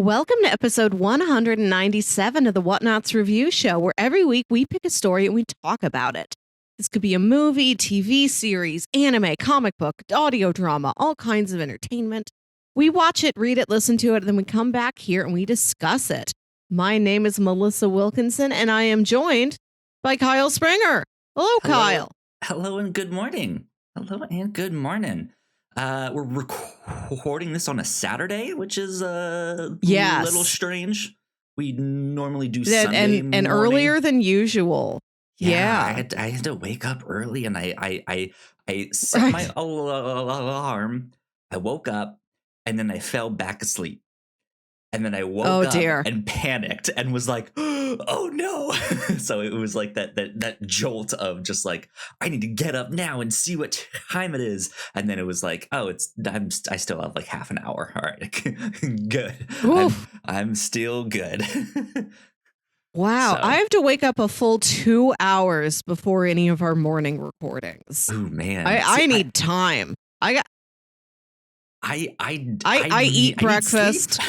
Welcome to episode 197 of the Whatnauts review show, where every week we pick a story and we talk about it. This could be a movie, TV series, anime, comic book, audio drama, all kinds of entertainment. We watch it, read it, listen to it, and then we come back here and we discuss it. My name is Melissa Wilkinson, and I am joined by Kyle Springer. Hello, Kyle. Hello and good morning. Hello and good morning. We're recording this on a Saturday, which is a little strange. We normally do Sunday and morning. Earlier than usual. Yeah. I had to wake up early, and I set my alarm. I woke up, and then I fell back asleep. And then I woke up and panicked and was like, oh no. So it was like that jolt of just like, I need to get up now and see what time it is. And then it was like, I still have like half an hour. All right, good. I'm still good. Wow. So, I have to wake up a full 2 hours before any of our morning recordings. Oh man. I need time. I eat breakfast.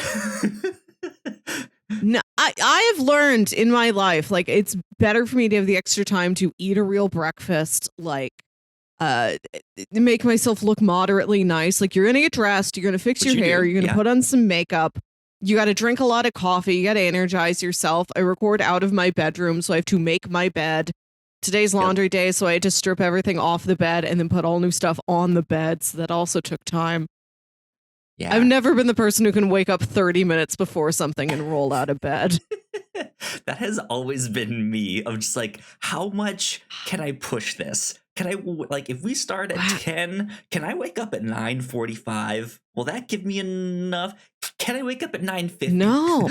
No, I have learned in my life, like, it's better for me to have the extra time to eat a real breakfast, like, make myself look moderately nice. Like, you're gonna get dressed, you're gonna fix your hair, you're gonna put on some makeup, you gotta drink a lot of coffee, you gotta energize yourself. I record out of my bedroom, so I have to make my bed. Today's laundry day, so I had to strip everything off the bed and then put all new stuff on the bed, so that also took time. Yeah. I've never been the person who can wake up 30 minutes before something and roll out of bed. That has always been me, of just like, how much can I push this? Can I, like, if we start at 10, can I wake up at 9:45? Will that give me enough? Can I wake up at 9:50? No.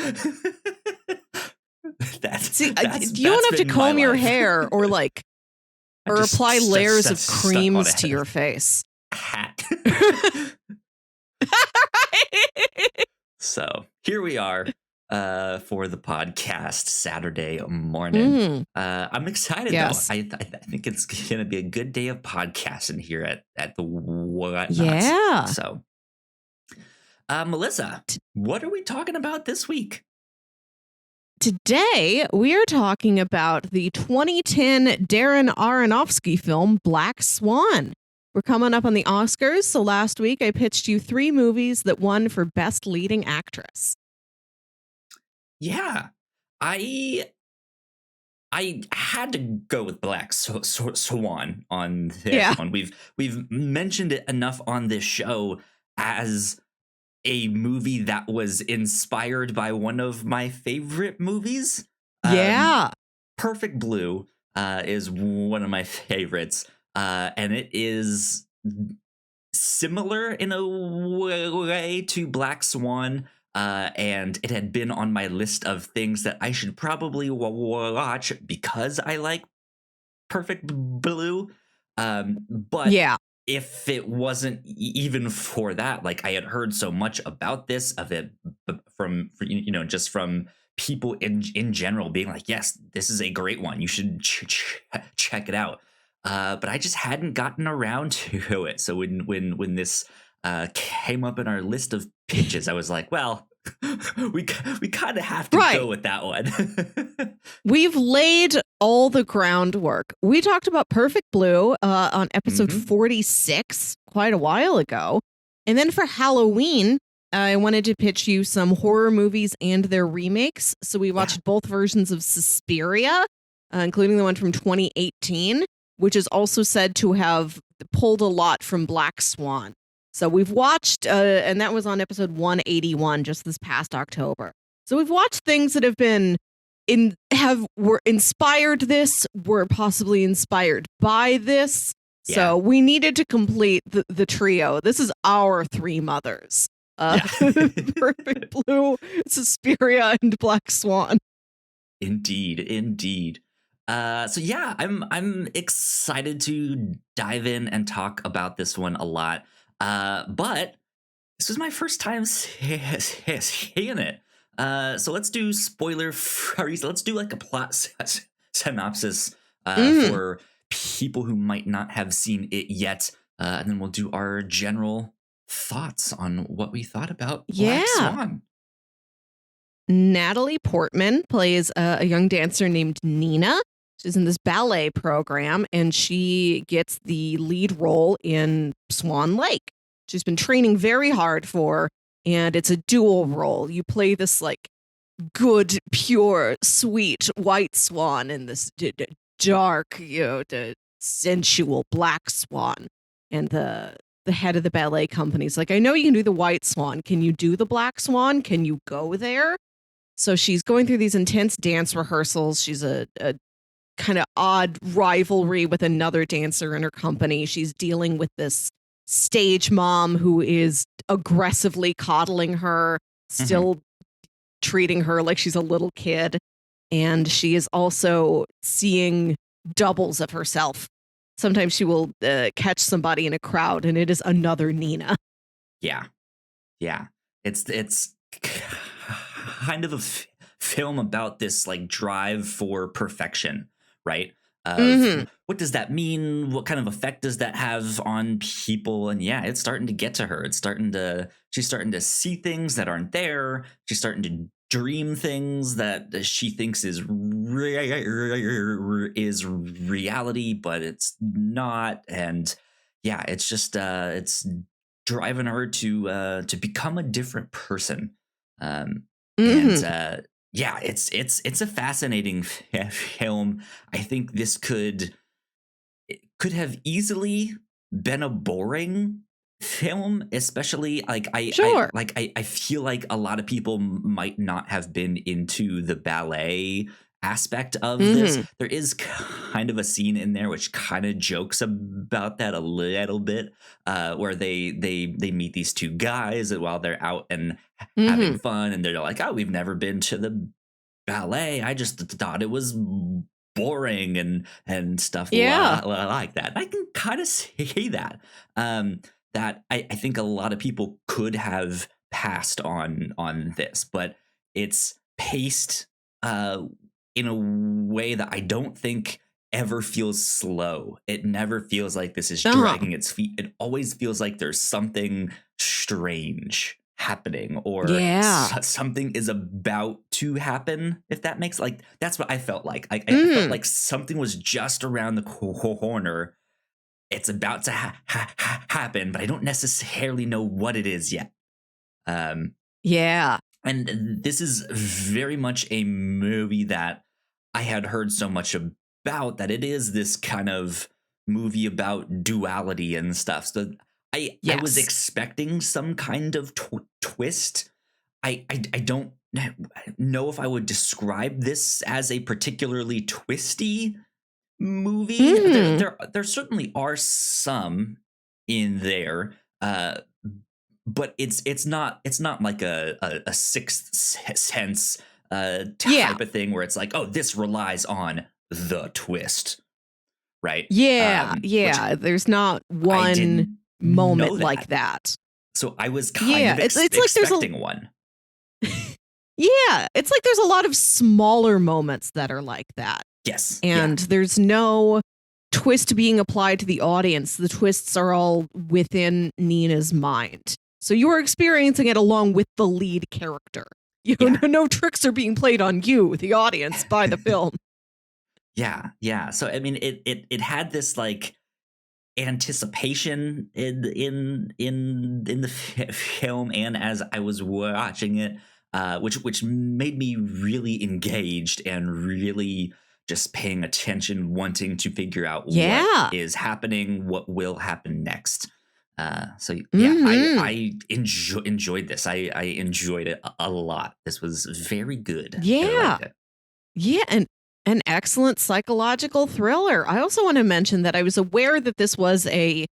You don't have to comb your hair or apply layers of creams to your face. Hat. So here we are for the podcast Saturday morning. I'm excited though. I think it's gonna be a good day of podcasting here at the Whatnauts. Yeah. So Melissa, what are we talking about this week? Today we are talking about the 2010 Darren Aronofsky film Black Swan. We're coming up on the Oscars, so last week I pitched you 3 movies that won for Best Leading Actress. Yeah, I had to go with Black Swan on this one. We've mentioned it enough on this show as a movie that was inspired by one of my favorite movies. Perfect Blue is one of my favorites. And it is similar in a way to Black Swan, and it had been on my list of things that I should probably watch because I like Perfect Blue. But if it wasn't even for that, like, I had heard so much about this from just from people in general being like, yes, this is a great one, you should check it out. But I just hadn't gotten around to it. So when this came up in our list of pitches, I was like, well, we kind of have to go with that one. We've laid all the groundwork. We talked about Perfect Blue on episode 46 quite a while ago. And then for Halloween, I wanted to pitch you some horror movies and their remakes. So we watched both versions of Suspiria, including the one from 2018. Which is also said to have pulled a lot from Black Swan. So we've watched, and that was on episode 181 just this past October. So we've watched things that have been were inspired this, were possibly inspired by this. Yeah. So we needed to complete the trio. This is our 3 mothers. Perfect Blue, Suspiria, and Black Swan. Indeed. So yeah, I'm excited to dive in and talk about this one a lot. But this was my first time seeing it. So let's do spoiler free. Let's do like a plot synopsis for people who might not have seen it yet, and then we'll do our general thoughts on what we thought about Black Swan. Natalie Portman plays a young dancer named Nina. She's in this ballet program, and she gets the lead role in Swan Lake. She's been training very hard for, and it's a dual role. You play this like good, pure, sweet white swan and this dark, the sensual black swan. And the head of the ballet company's like, I know you can do the white swan. Can you do the black swan? Can you go there? So she's going through these intense dance rehearsals. She's a kind of odd rivalry with another dancer in her company. She's dealing with this stage mom who is aggressively coddling her, still treating her like she's a little kid. And she is also seeing doubles of herself. Sometimes she will catch somebody in a crowd and it is another Nina. Yeah. It's kind of a film about this like drive for perfection, right? What does that mean? What kind of effect does that have on people? And yeah, it's starting to get to her. She's starting to see things that aren't there. She's starting to dream things that she thinks is reality, but it's not. And yeah, it's just it's driving her to become a different person. And yeah, it's a fascinating film. I think this could have easily been a boring film, especially like I feel like a lot of people might not have been into the ballet aspect of this. There is kind of a scene in there which kind of jokes about that a little bit, where they meet these two guys while they're out and having fun, and they're like, oh, we've never been to the ballet. I just thought it was boring and stuff like that. I can kind of say that. That I think a lot of people could have passed on this, but it's paced in a way that I don't think ever feels slow. It never feels like this is dragging its feet. It always feels like there's something strange happening, or something is about to happen, if that makes like that's what I felt like. I felt like something was just around the corner. It's about to happen, but I don't necessarily know what it is yet. And this is very much a movie that I had heard so much about, that it is this kind of movie about duality and stuff. So I was expecting some kind of twist. I don't know if I would describe this as a particularly twisty movie. There certainly are some in there, but it's not like a Sixth Sense type of thing where it's like, oh, this relies on the twist, right? There's not one moment like that. So I was kind of expecting one. Yeah, it's like there's a lot of smaller moments that are like that. Yes. And there's no twist being applied to the audience. The twists are all within Nina's mind. So you are experiencing it along with the lead character. No tricks are being played on you, the audience, by the film. Yeah. So I mean, it had this like anticipation in the film, and as I was watching it, which made me really engaged and really just paying attention, wanting to figure out what is happening, what will happen next. So I enjoyed this. I enjoyed it a lot. This was very good. And an excellent psychological thriller. I also want to mention that I was aware that this was a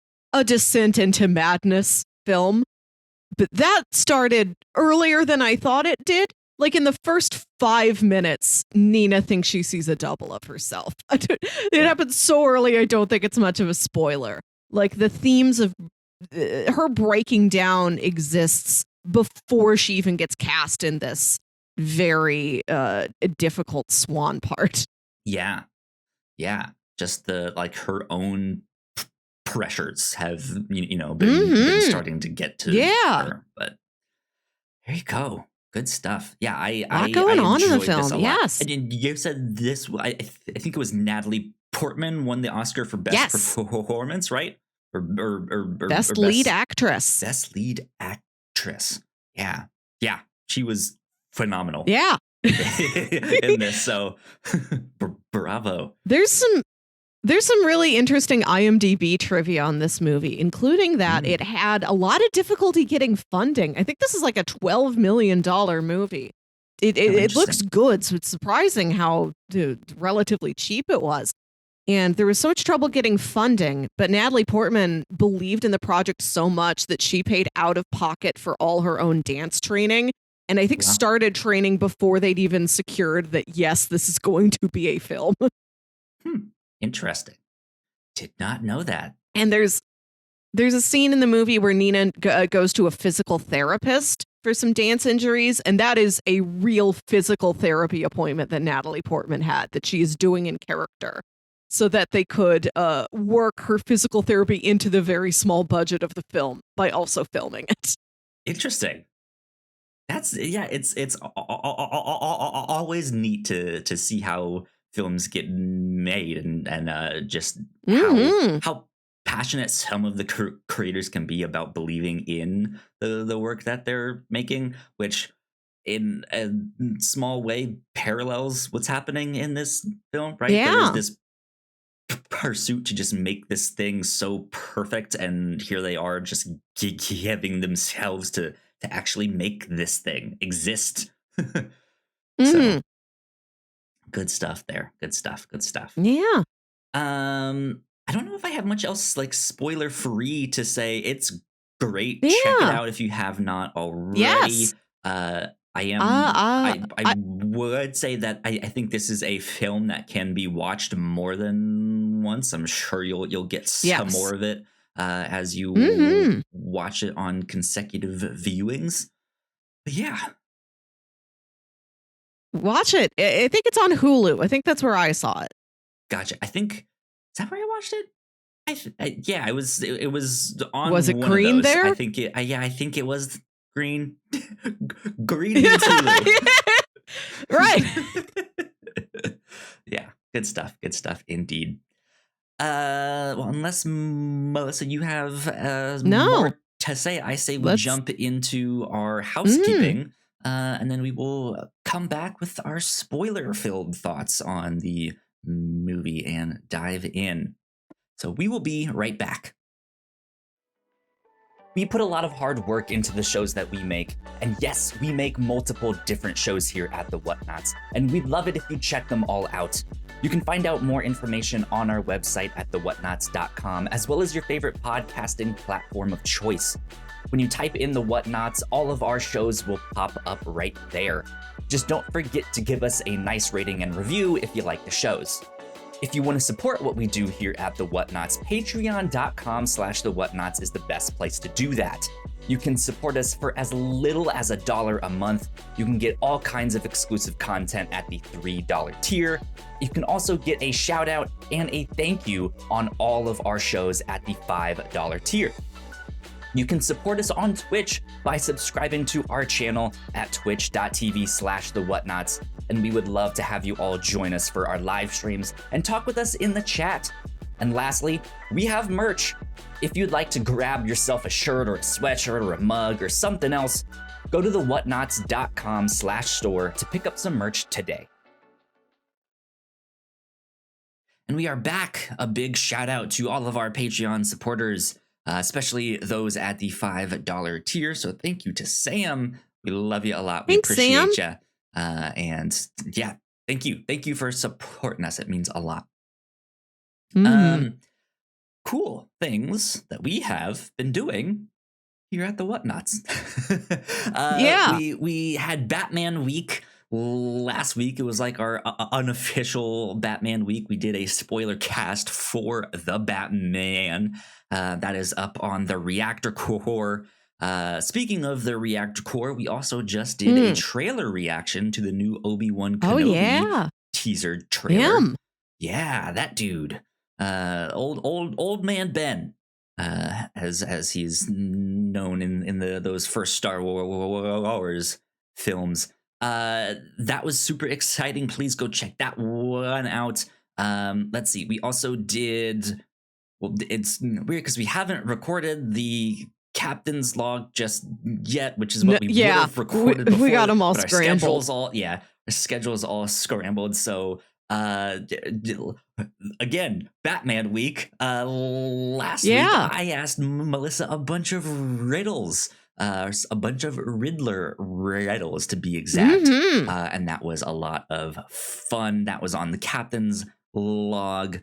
descent into madness film, but that started earlier than I thought it did. Like in the first 5 minutes, Nina thinks she sees a double of herself. It happens so early, I don't think it's much of a spoiler. Like the themes of her breaking down exists before she even gets cast in this very difficult swan part. Yeah. Just the like her own pressures have been starting to get to her. But there you go. Good stuff. Yeah, A lot I going on in the enjoyed this film. a lot. Yes. And you said this. I think it was Natalie Portman won the Oscar for best Yes. performance, right? Or Best lead actress. best lead actress. Yeah, yeah, she was phenomenal. Yeah. In this. So bravo. There's some really interesting IMDb trivia on this movie, including that it had a lot of difficulty getting funding. I think this is like a $12 million movie. It looks good, so it's surprising how relatively cheap it was. And there was so much trouble getting funding, but Natalie Portman believed in the project so much that she paid out of pocket for all her own dance training. And I think started training before they'd even secured that, yes, this is going to be a film. Interesting. Did not know that. And there's a scene in the movie where Nina goes to a physical therapist for some dance injuries, and that is a real physical therapy appointment that Natalie Portman had that she is doing in character, so that they could work her physical therapy into the very small budget of the film by also filming it. Interesting. It's always neat to see how films get made and just how passionate some of the creators can be about believing in the work that they're making, which in a small way parallels what's happening in this film, right? Yeah. There's this pursuit to just make this thing so perfect, and here they are just giving themselves to actually make this thing exist. So good stuff there. Good stuff. Yeah. I don't know if I have much else like spoiler free to say. It's great. Yeah. Check it out if you have not already. Yes. I would say that I think this is a film that can be watched more than once. I'm sure you'll get some more of it as you watch it on consecutive viewings. But yeah. Watch it. I think it's on Hulu. I think that's where I saw it. Gotcha. I think, is that where I watched it? Yeah, it was on. Was it green there? I think it was green. Green means Hulu. Right. Yeah, good stuff indeed. Well, unless Melissa, you have more to say, I say we jump into our housekeeping, and then we will come back with our spoiler-filled thoughts on the movie and dive in. So we will be right back. We put a lot of hard work into the shows that we make, and yes, we make multiple different shows here at the Whatnauts, and we'd love it if you check them all out. You can find out more information on our website at thewhatnauts.com, as well as your favorite podcasting platform of choice. When you type in the Whatnauts, all of our shows will pop up right there. Just don't forget to give us a nice rating and review if you like the shows. If you want to support what we do here at The Whatnauts, patreon.com/The Whatnauts is the best place to do that. You can support us for as little as $1 a month. You can get all kinds of exclusive content at the $3 tier. You can also get a shout out and a thank you on all of our shows at the $5 tier. You can support us on Twitch by subscribing to our channel at twitch.tv/The Whatnauts, and we would love to have you all join us for our live streams and talk with us in the chat. And lastly, we have merch. If you'd like to grab yourself a shirt or a sweatshirt or a mug or something else, go to thewhatnauts.com/store to pick up some merch today. And we are back. A big shout out to all of our Patreon supporters, especially those at the $5 tier. So thank you to Sam. We love you a lot. We appreciate you. And yeah, thank you. Thank you for supporting us. It means a lot. Cool things that we have been doing here at the Whatnauts. We had Batman week last week. It was like our unofficial Batman week. We did a spoiler cast for the Batman. That is up on the Reactor Core. Speaking of the Reactor Core, we also just did a trailer reaction to the new Obi-Wan Kenobi teaser trailer. Yeah, that dude. Old man Ben, as he's known in those first Star Wars films. That was super exciting. Please go check that one out. Let's see. We also did. Well, it's weird because we haven't recorded the captain's log just yet, which is what we would have recorded before. We got them all but scrambled. Our schedule's all scrambled. So again, Batman week. Last week I asked Melissa a bunch of riddles. A bunch of Riddler riddles to be exact. And that was a lot of fun. That was on the captain's log.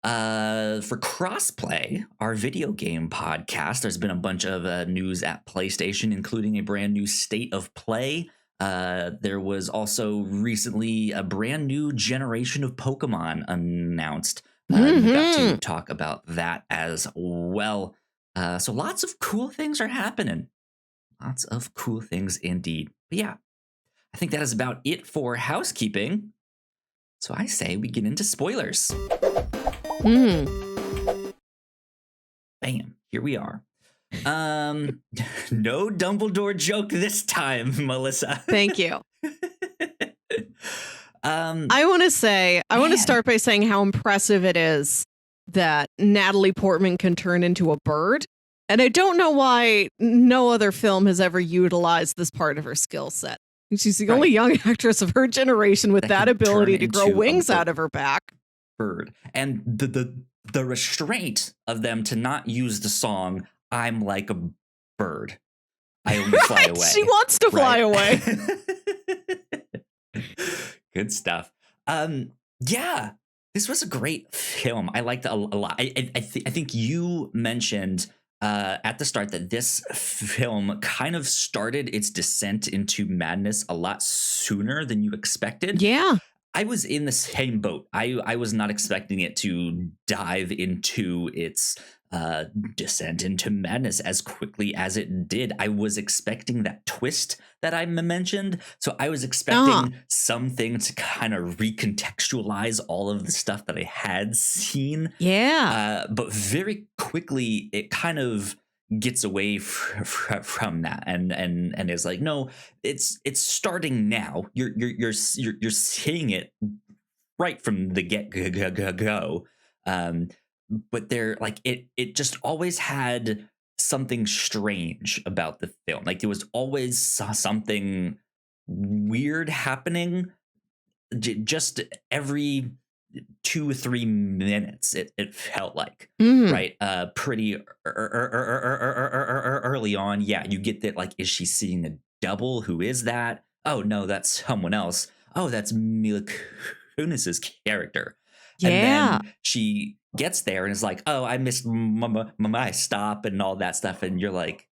For Crossplay, our video game podcast, there's been a bunch of news at PlayStation, including a brand new State of Play. There was also recently a brand new generation of Pokemon announced. We got to talk about that as well. So lots of cool things are happening. Lots of cool things indeed. But yeah, I think that is about it for housekeeping. So I say we get into spoilers. Bam, here we are. No Dumbledore joke this time, Melissa. Thank you. I want to start by saying how impressive it is that Natalie Portman can turn into a bird. And I don't know why no other film has ever utilized this part of her skill set. She's the only young actress of her generation with that ability to grow wings out of her back. Bird. And the restraint of them to not use the song "I'm like a bird, I only fly away." She wants to fly away. Good stuff. Yeah, this was a great film. I liked it a lot. I think you mentioned at the start that this film kind of started its descent into madness a lot sooner than you expected. Yeah. I was in the same boat. I was not expecting it to dive into its descent into madness as quickly as it did. I was expecting that twist that I mentioned. So I was expecting something to kind of recontextualize all of the stuff that I had seen. Yeah. But very quickly, it kind of gets away from that and is like, no, it's starting now. You're seeing it right from the get go. But they're like it just always had something strange about the film. Like there was always something weird happening just every 2 or 3 minutes. It felt like right pretty early on. Yeah, you get that. Like, is she seeing a double? Who is that? Oh no, that's someone else. Oh, that's Mila Kunis's character. Yeah. And then she gets there and is like, oh, I missed my stop and all that stuff. And you're like,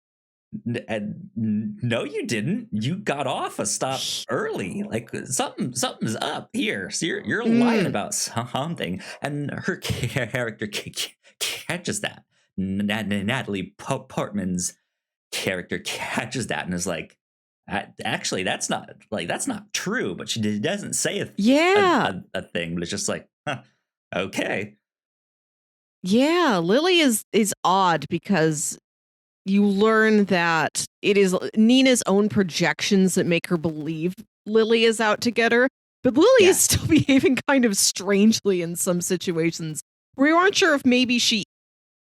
no, you didn't. You got off a stop early. Like something's up here. So you're lying about something. And her character catches that. Natalie Portman's character catches that and is like, actually, that's not true. But she doesn't say a thing. But it's just like, huh, okay. Yeah, Lily is odd because you learn that it is Nina's own projections that make her believe Lily is out to get her. But Lily is still behaving kind of strangely in some situations where you aren't sure if maybe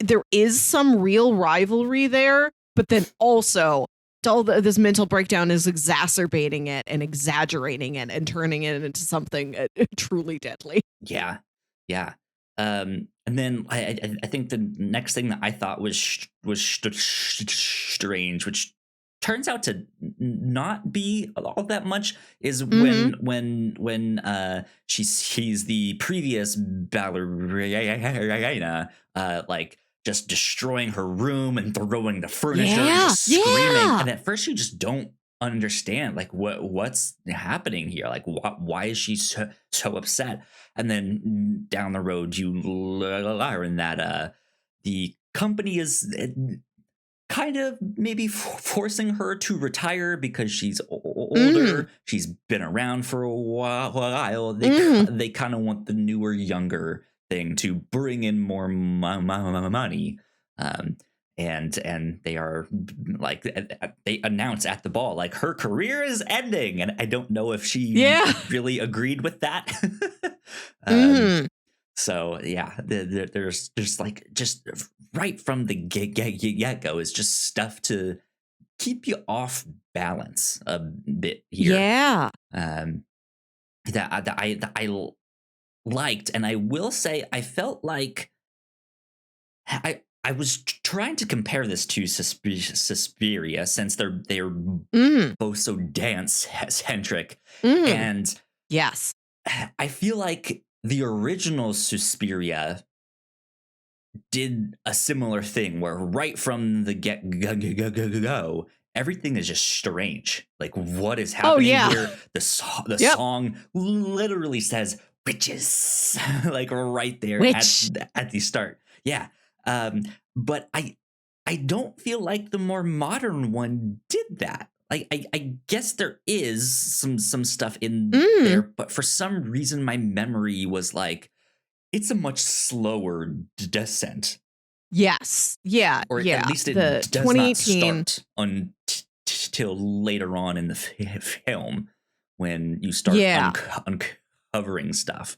there is some real rivalry there, but then also all this mental breakdown is exacerbating it and exaggerating it and turning it into something truly deadly. Yeah. And then I think the next thing that I thought was strange, which turns out to not be all that much, is when she sees the previous ballerina like just destroying her room and throwing the furniture and just screaming. And at first you just don't understand like what's happening here. Like why is she so upset? And then down the road you learn that the company is kind of maybe forcing her to retire because she's older. She's been around for a while. They kind of want the newer, younger thing to bring in more money. and they are like, they announce at the ball like her career is ending, and I don't know if she really agreed with that. So yeah, there's like just right from the get-go is just stuff to keep you off balance a bit here. Yeah. That I liked, and I will say I felt like I was trying to compare this to Suspiria, since they're both so dance centric, and yes, I feel like the original Suspiria did a similar thing where right from the get-go, everything is just strange. Like, what is happening here? The song literally says witches, like right there at the start. Yeah. But I don't feel like the more modern one did that. Like, I guess there is some stuff in there, but for some reason my memory was like, it's a much slower descent. Yes. Yeah. Or at least it does not start until later on in the film, when you start uncovering stuff.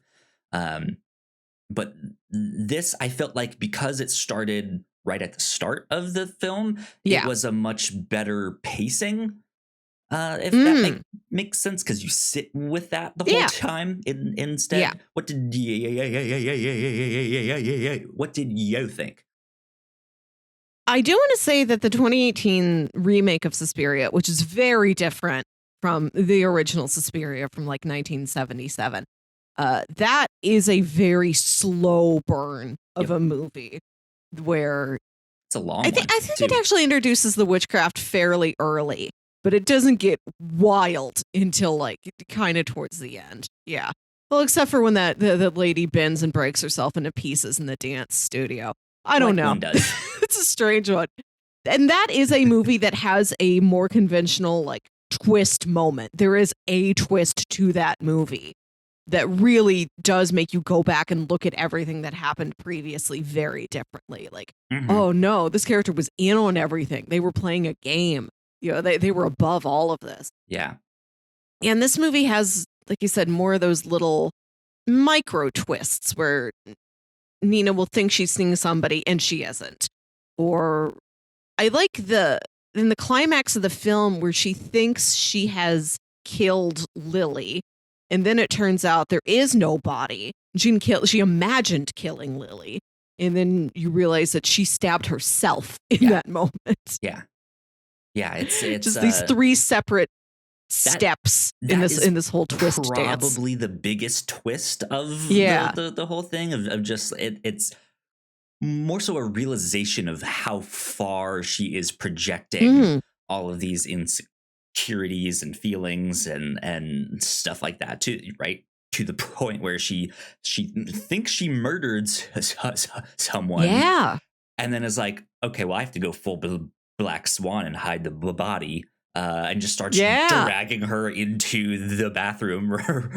But this, I felt like, because it started right at the start of the film, it was a much better pacing. If that makes sense, because you sit with that the whole time instead. Yeah. What did you think? I do want to say that the 2018 remake of Suspiria, which is very different from the original Suspiria from like 1977, that is a very slow burn of a movie, where it's a long one. I think it actually introduces the witchcraft fairly early, but it doesn't get wild until like kind of towards the end. Yeah. Well, except for when the lady bends and breaks herself into pieces in the dance studio. I don't know. One does. It's a strange one. And that is a movie that has a more conventional like twist moment. There is a twist to that movie that really does make you go back and look at everything that happened previously very differently. Like, oh no, this character was in on everything. They were playing a game. You know, they were above all of this. Yeah. And this movie has, like you said, more of those little micro twists where Nina will think she's seeing somebody and she isn't. Or I like in the climax of the film where she thinks she has killed Lily, and then it turns out there is no body. She imagined killing Lily, and then you realize that she stabbed herself in that moment. Yeah. Yeah, it's just these three separate steps in this whole twist dance. Probably the biggest twist of the whole thing of just it's more so a realization of how far she is projecting all of these insecurities and feelings and stuff like that to the point where she thinks she murdered someone, and then is like, okay, well, I have to go full Black Swan and hide the body. And just starts dragging her into the bathroom,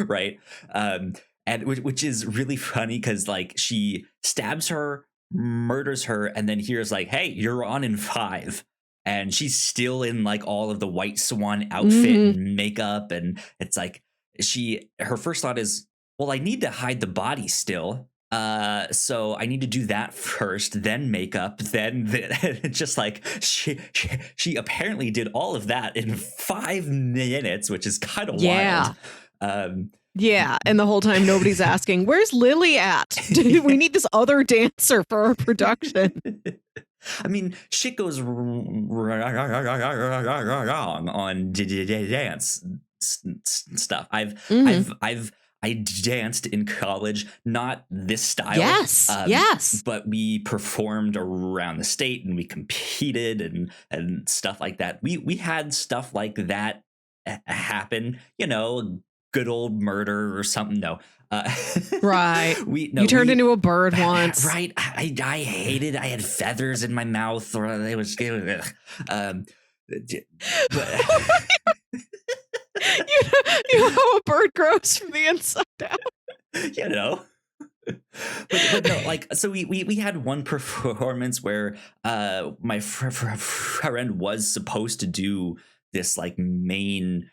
right? And which is really funny because like she stabs her, murders her, and then here's like, hey, you're on in 5. And she's still in like all of the White Swan outfit and makeup. And it's like her first thought is, well, I need to hide the body still. So I need to do that first, then makeup, then just like she apparently did all of that in 5 minutes, which is kind of wild. Yeah, and the whole time nobody's asking, where's Lily at? We need this other dancer for our production. I mean, shit goes wrong on dance stuff. I danced in college, not this style. Yes. But we performed around the state and we competed and stuff like that. We had stuff like that happen, you know, good old murder or something. No. Right. You turned into a bird once. Right. I hated, I had feathers in my mouth, or it was you know how a bird grows from the inside out. You know, but no, like, so we had one performance where my friend was supposed to do this like main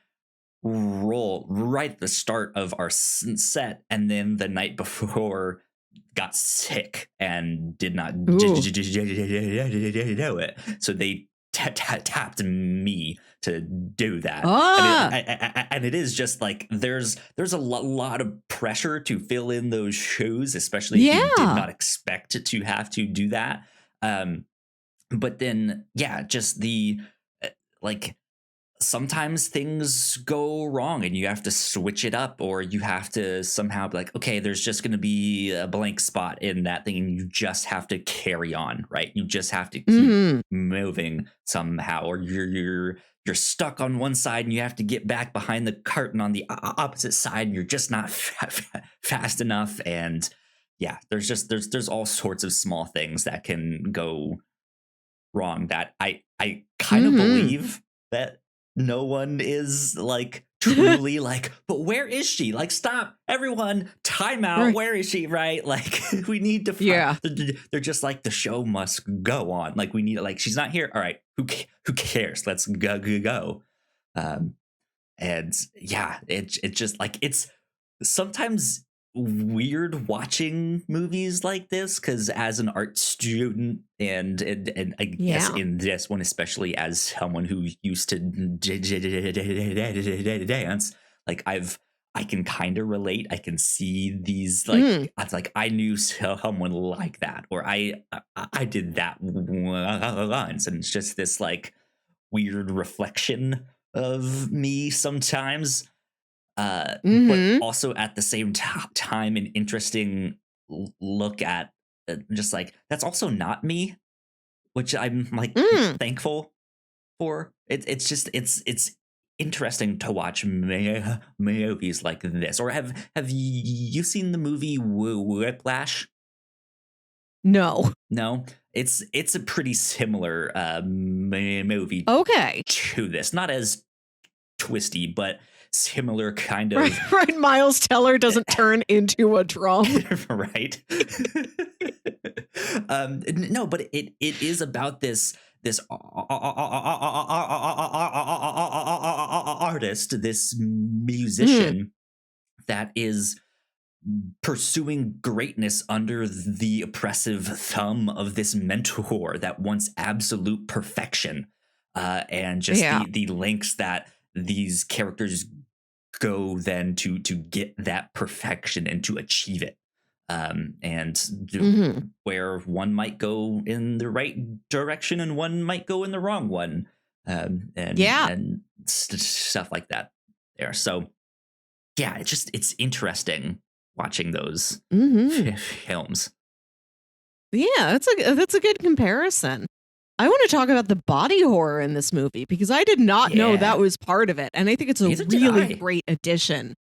role right at the start of our set, and then the night before got sick and did not do it, so they tapped me to do that. And it is just like there's a lot of pressure to fill in those shoes, especially if you did not expect to have to do that. But then just the like sometimes things go wrong and you have to switch it up, or you have to somehow be like, okay, there's just going to be a blank spot in that thing, and you just have to carry on, right? You just have to keep moving somehow, or you're stuck on one side and you have to get back behind the curtain on the opposite side, and you're just not fast enough. And there's all sorts of small things that can go wrong that I kind of believe that no one is like truly like, but where is she? Like, stop, everyone, time out. Right. Where is she? Right? Like, we need to find, they're just like, the show must go on. Like, we need, like, she's not here. All right, who cares? Let's go. And it just like, it's sometimes weird watching movies like this, because as an art student and I guess in this one especially as someone who used to dance, like I can kind of relate. I can see these like it's like I knew someone like that, or I did that once, and it's just this like weird reflection of me sometimes. But also at the same time, an interesting look at just like, that's also not me, which I'm like thankful for. It's just it's interesting to watch movies like this. Or have you seen the movie Whiplash? No, it's a pretty similar movie. Okay, to this, not as twisty, but similar kind of right. Miles Teller doesn't turn into a drum. Right. No, but it is about this artist, this musician that is pursuing greatness under the oppressive thumb of this mentor that wants absolute perfection, and just the lengths that these characters go then to get that perfection and to achieve it, and where one might go in the right direction and one might go in the wrong one, and stuff like that there. So it's interesting watching those films. That's a good comparison. I want to talk about the body horror in this movie, because I did not know that was part of it. And I think it's a really great addition.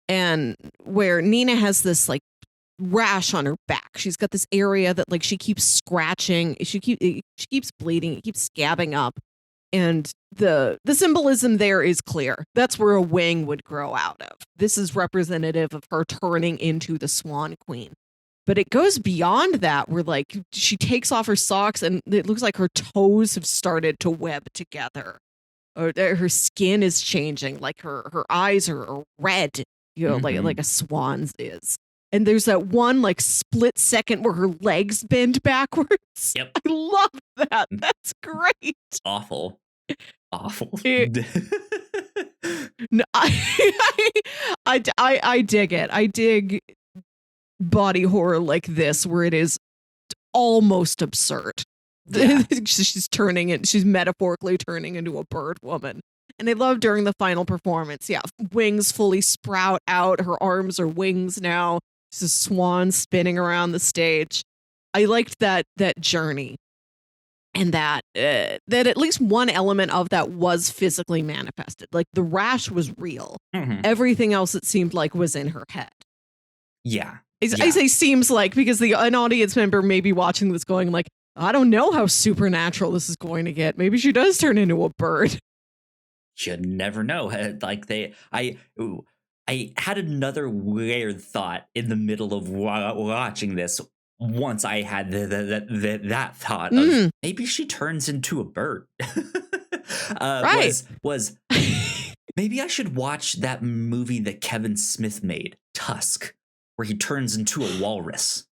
And where Nina has this like rash on her back. She's got this area that like she keeps scratching. She keeps bleeding. It keeps scabbing up. And the symbolism there is clear. That's where a wing would grow out of. This is representative of her turning into the Swan Queen. But it goes beyond that, where like she takes off her socks and it looks like her toes have started to web together. Or her skin is changing, like her eyes are red, like a swan's is. And there's that one like split second where her legs bend backwards. Yep. I love that. That's great. Awful. No, I dig it. I dig body horror like this, where it is almost absurd. She's metaphorically turning into a bird woman. And I love during the final performance, wings fully sprout out. Her arms are wings now. She's a swan spinning around the stage. I liked that journey, and that at least one element of that was physically manifested. Like the rash was real. Everything else, it seemed like, was in her head. I say seems like, because an audience member may be watching this going like, I don't know how supernatural this is going to get. Maybe she does turn into a bird. You never know. Like I had another weird thought in the middle of watching this. Once I had that thought of maybe she turns into a bird. Right. Was maybe I should watch that movie that Kevin Smith made, Tusk, where he turns into a walrus.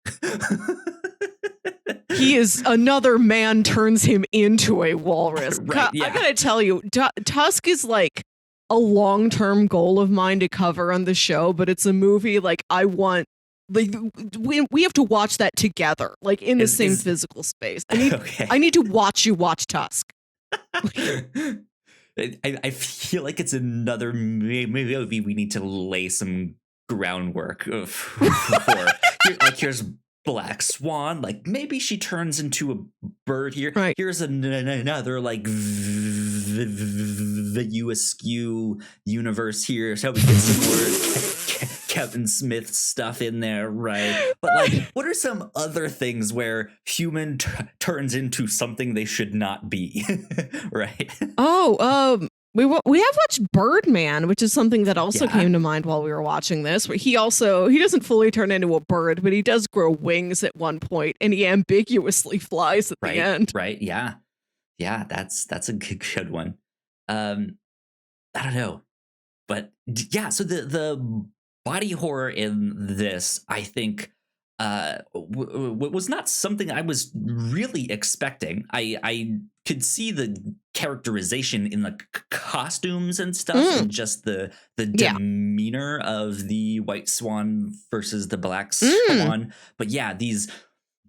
He is another man turns him into a walrus. Right, yeah. I gotta tell you, Tusk is like a long-term goal of mine to cover on the show, but it's a movie like I want. Like we have to watch that together, like in the same physical space. I need to watch you watch Tusk. I feel like it's another movie we need to lay some groundwork for. Like here's Black Swan, like maybe she turns into a bird here. Right. Here's another like the USQ universe here, so we get some more Kevin Smith stuff in there, right? But like, what are some other things where human turns into something they should not be, right? We have watched Birdman, which is something that also came to mind while we were watching this, where he doesn't fully turn into a bird, but he does grow wings at one point, and he ambiguously flies at the end. Right. Yeah. That's a good one. I don't know, but yeah. So the body horror in this, I think, was not something I was really expecting. I could see the characterization in the costumes and stuff, and just the demeanor of the White Swan versus the Black Swan. But yeah, these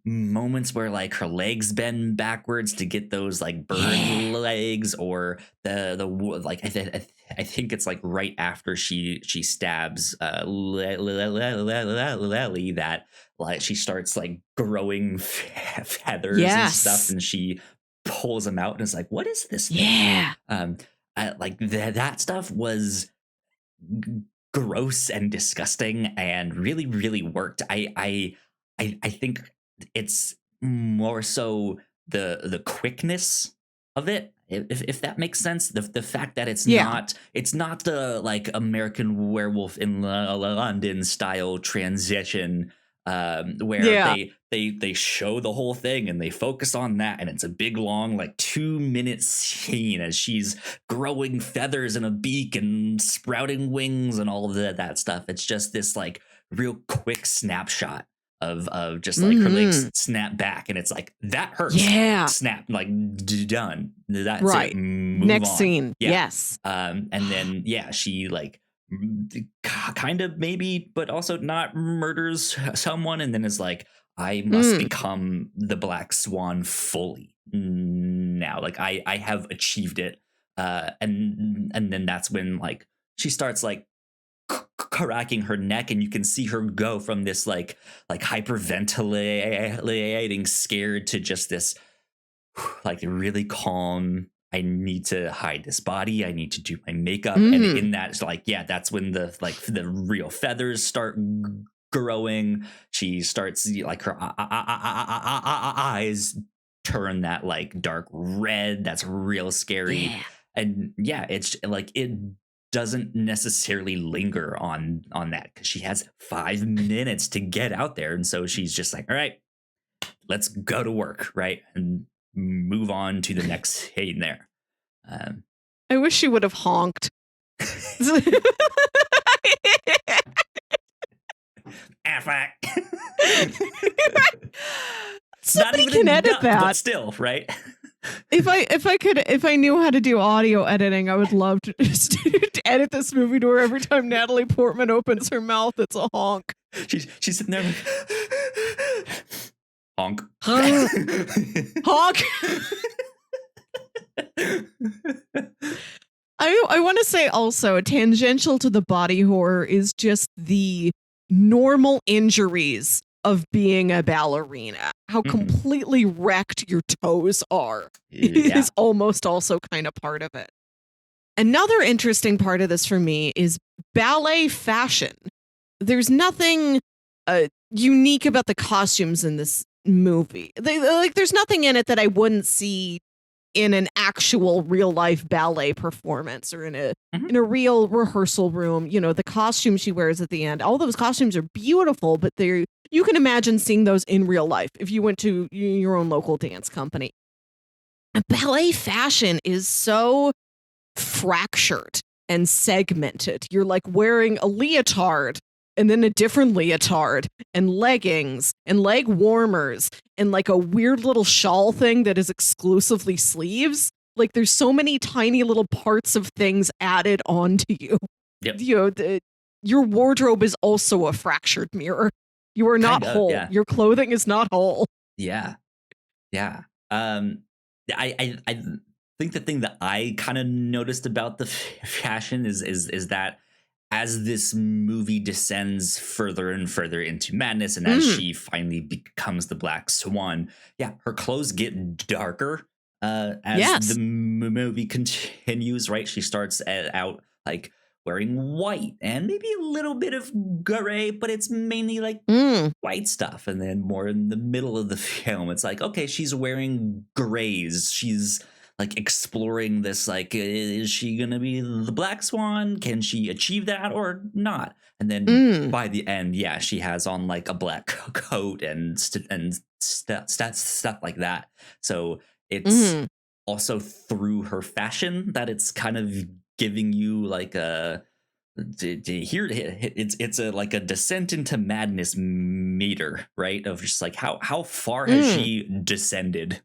moments where like her legs bend backwards to get those like bird legs, or the like I think it's like right after she stabs Lely that like she starts like growing feathers and stuff, and she pulls them out and is like, what is this thing? Like that stuff was gross and disgusting and really, really worked. I think it's more so the quickness of it, if that makes sense. The fact that it's not the like American Werewolf in London style transition, where they show the whole thing and they focus on that, and it's a big long like 2-minute scene as she's growing feathers and a beak and sprouting wings and all of that stuff. It's just this like real quick snapshot of just like her legs snap back, and it's like, that hurts. Snap, like done. That's right. It. Move Next on. scene. Yeah. Yes. And then she like kind of maybe, but also not, murders someone, and then is like, I must become the Black Swan fully now. Like I have achieved it. And then that's when like she starts like cracking her neck, and you can see her go from this like hyperventilating scared to just this like really calm, I need to hide this body, I need to do my makeup. And in that, like, that's when the real feathers start growing. She starts like her eyes turn that like dark red that's real scary. And it's like it doesn't necessarily linger on that, because she has 5 minutes to get out there, and so she's just like, all right, let's go to work, right, and move on to the next scene there. I wish she would have honked. Somebody can edit that, but still, right? If I knew how to do audio editing, I would love to just to edit this movie to where every time Natalie Portman opens her mouth, it's a honk. She's sitting there like, honk. Honk. I want to say also, tangential to the body horror is just the normal injuries of being a ballerina. How completely wrecked your toes are is almost also kind of part of it. Another interesting part of this for me is ballet fashion. There's nothing unique about the costumes in this movie. There's nothing in it that I wouldn't see in an actual real life ballet performance or in a real rehearsal room. You know, the costume she wears at the end, all those costumes are beautiful, but you can imagine seeing those in real life if you went to your own local dance company. Ballet fashion is so fractured and segmented. You're like wearing a leotard and then a different leotard and leggings and leg warmers and like a weird little shawl thing that is exclusively sleeves. Like there's so many tiny little parts of things added onto you. Yep. You know, your wardrobe is also a fractured mirror. You are not whole. Yeah. Your clothing is not whole. Yeah. Yeah. I think the thing that I kind of noticed about the fashion is that as this movie descends further and further into madness, and as she finally becomes the Black Swan, her clothes get darker as the movie continues. Right, she starts out like wearing white and maybe a little bit of gray, but it's mainly like white stuff. And then more in the middle of the film, it's like, okay, she's wearing grays. She's like exploring this, like, is she going to be the Black Swan? Can she achieve that or not? And then by the end, she has on like a black coat and stuff like that. So it's also through her fashion that it's kind of giving you like a here it's a like a descent into madness meter, right? Of just like how far has she descended?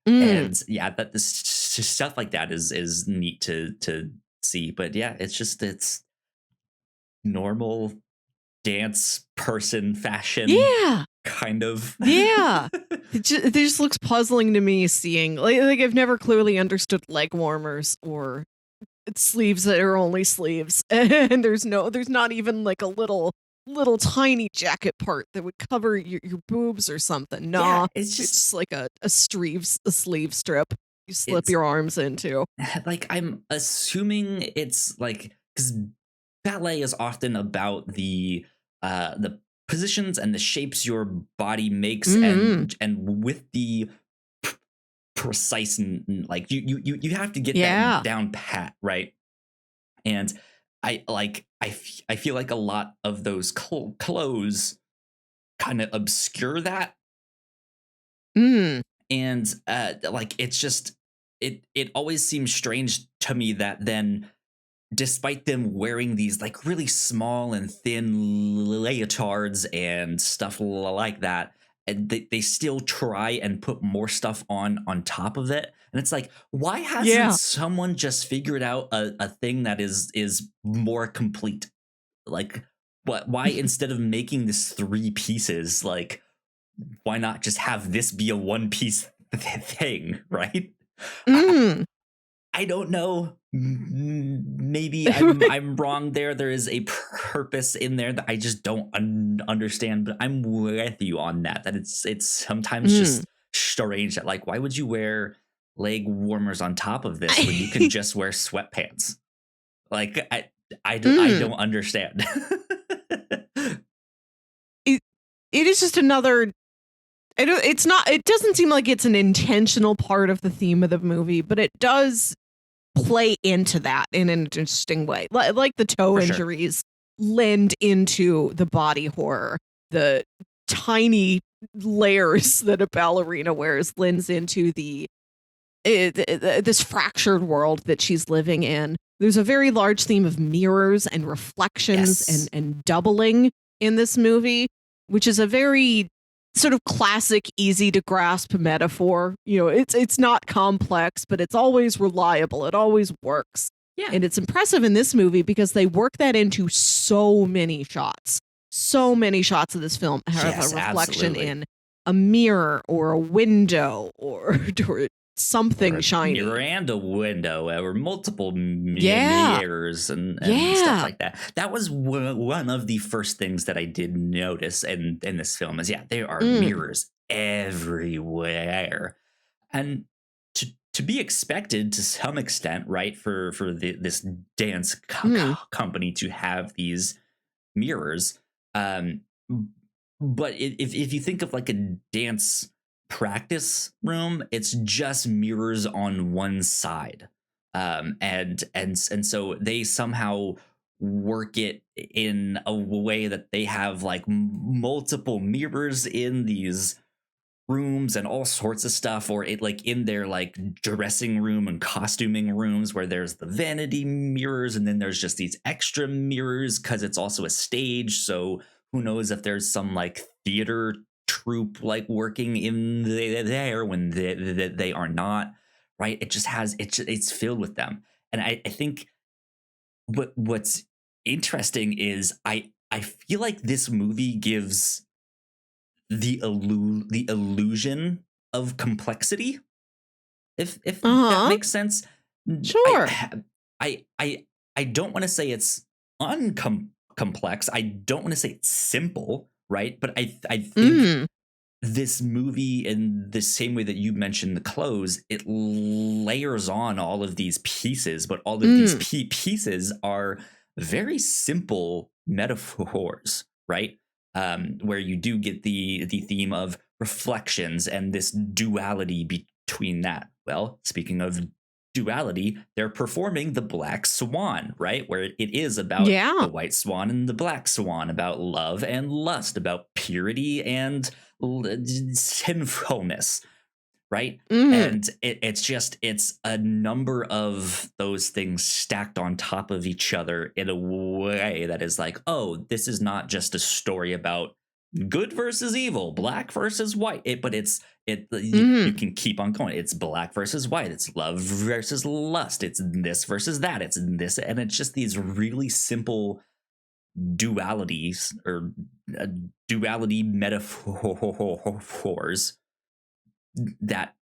And that this stuff like that is neat to see. But it's normal dance person fashion. Kind of. It just looks puzzling to me seeing like I've never clearly understood leg warmers or sleeves that are only sleeves, and there's not even like a little tiny jacket part that would cover your boobs or something. Nah, it's just like a sleeve strip you slip your arms into. Like I'm assuming it's like, because ballet is often about the positions and the shapes your body makes, and with the precise, and like you have to get that down pat, right? And I feel like a lot of those clothes kind of obscure that. And like it's just it always seems strange to me that then, despite them wearing these like really small and thin leotards and stuff like that, and they still try and put more stuff on top of it. And it's like, why hasn't someone just figured out a thing that is more complete? Like, why instead of making this 3 pieces, like, why not just have this be a 1-piece thing, right? I don't know. Maybe I'm wrong there. There is a purpose in there that I just don't understand. But I'm with you on that. That it's sometimes just strange that, like, why would you wear leg warmers on top of this when you can just wear sweatpants? Like I don't understand. It is just another. It doesn't seem like it's an intentional part of the theme of the movie, but it does play into that in an interesting way. Like the toe injuries lend into the body horror. The tiny layers that a ballerina wears lends into this fractured world that she's living in. There's a very large theme of mirrors and reflections and doubling in this movie, which is a very sort of classic, easy to grasp metaphor. You know, it's not complex, but it's always reliable. It always works. Yeah. And it's impressive in this movie because they work that into so many shots. So many shots of this film have a reflection in a mirror or a window or something or shiny. Mirror and a window, or multiple mirrors and stuff like that. That was one of the first things that I did notice in this film is there are mirrors everywhere. And to be expected to some extent, right, for this dance company to have these mirrors. But if you think of like a dance practice room. It's just mirrors on one side. And so they somehow work it in a way that they have like multiple mirrors in these rooms and all sorts of stuff, or it like in their like dressing room and costuming rooms where there's the vanity mirrors and then there's just these extra mirrors because it's also a stage. So who knows if there's some like theater troupe like working in there when they are not, right? It just has it's filled with them. And I think what's interesting is I feel like this movie gives the illusion of complexity, if that makes sense. Sure. I don't want to say it's uncomplex. I don't want to say it's simple, right? But I think this movie, in the same way that you mentioned the clothes, it layers on all of these pieces, but all of these pieces are very simple metaphors, right? Where you do get the theme of reflections and this duality between that. Well, speaking of duality, they're performing the Black Swan, right? Where it is about the white swan and the black swan, about love and lust, about purity and sinfulness, right? And it's a number of those things stacked on top of each other in a way that is like, oh, this is not just a story about good versus evil, black versus white, you can keep on going. It's black versus white, it's love versus lust, it's this versus that, it's this, and it's just these really simple dualities or duality metaphors that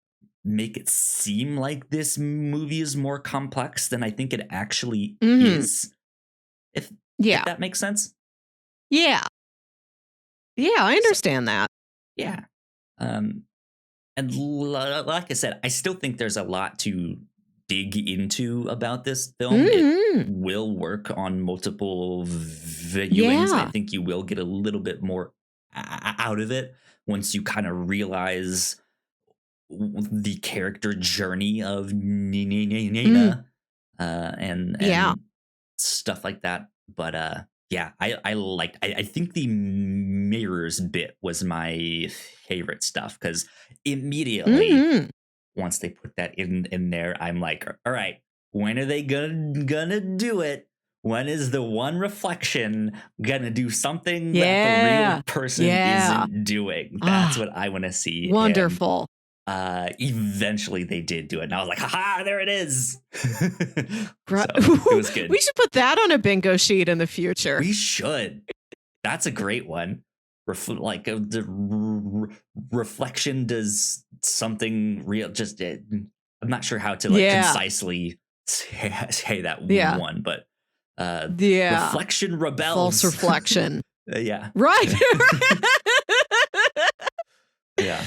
make it seem like this movie is more complex than I think it actually is. If that makes sense. Yeah, I understand that. Yeah. And like I said, I still think there's a lot to dig into about this film. It will work on multiple viewings. I think you will get a little bit more out of it once you kind of realize the character journey of Nina and stuff like that. But I think the mirrors bit was my favorite stuff, because immediately once they put that in there, I'm like, all right, when are they gonna do it? When is the one reflection gonna do something that the real person isn't doing? That's what I want to see. Wonderful. And eventually they did do it, and I was like, haha, there it is. So, it was good. We should put that on a bingo sheet in the future. We should. That's a great one. The reflection does something real. Just I'm not sure how to concisely say that one, but reflection rebels. False reflection. Yeah. Right. Yeah.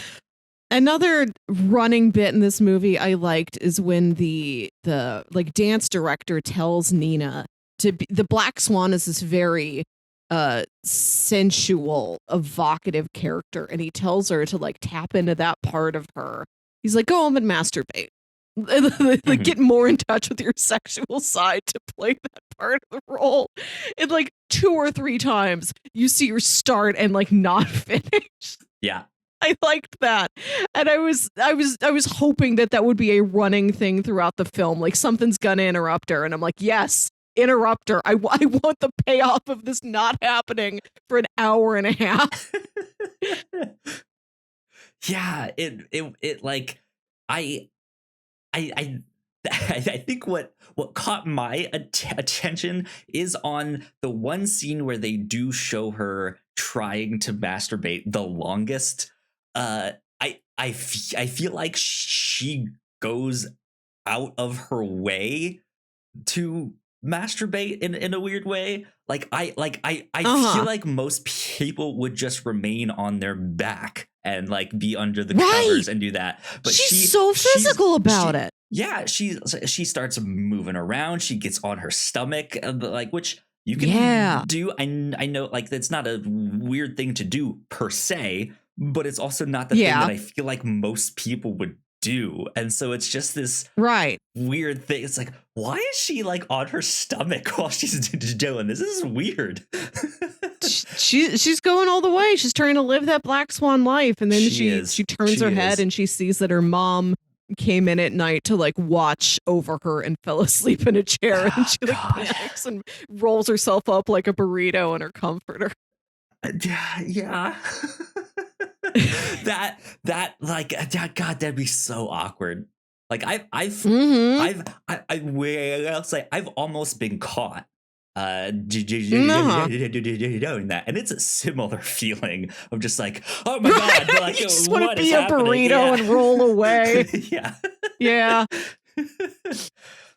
Another running bit in this movie I liked is when the like dance director tells Nina to be, the Black Swan is this very sensual, evocative character, and he tells her to like tap into that part of her. He's like, go home and masturbate. Like get more in touch with your sexual side to play that part of the role. And like 2 or 3 times you see her start and like not finish. Yeah. I liked that. And I was hoping that would be a running thing throughout the film. Like something's gonna interrupt her. And I'm like, yes, interrupt her. I want the payoff of this not happening for an hour and a half. Yeah, it like I think what caught my attention is on the one scene where they do show her trying to masturbate the longest. I feel like she goes out of her way to masturbate in a weird way. Like I feel like most people would just remain on their back and like be under the covers and do that. But she's so physical about it. Yeah, she starts moving around. She gets on her stomach, like, which you can do. I know, like, that's not a weird thing to do per se, but it's also not the thing that I feel like most people would do. And so it's just this weird thing. It's like, why is she like on her stomach while she's doing this? This is weird. She's going all the way. She's trying to live that Black Swan life, and then she turns her head and she sees that her mom came in at night to like watch over her and fell asleep in a chair, and she like panics and rolls herself up like a burrito in her comforter. Yeah. that like, God, that'd be so awkward. Like I'll say I've almost been caught doing that, and it's a similar feeling of just like, oh my God, like, you just want to be a burrito and roll away. Yeah.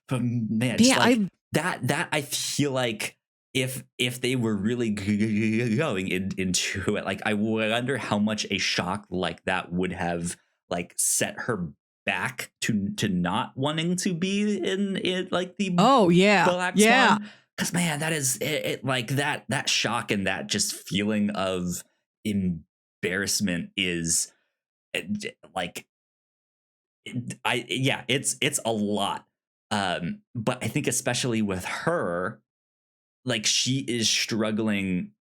But man, like, that I feel like if they were really going into it, like, I wonder how much a shock like that would have like set her back to not wanting to be in like the Black Swan. Because man, that is it like that shock and that just feeling of embarrassment is like, it's a lot. But I think especially with her, like, she is struggling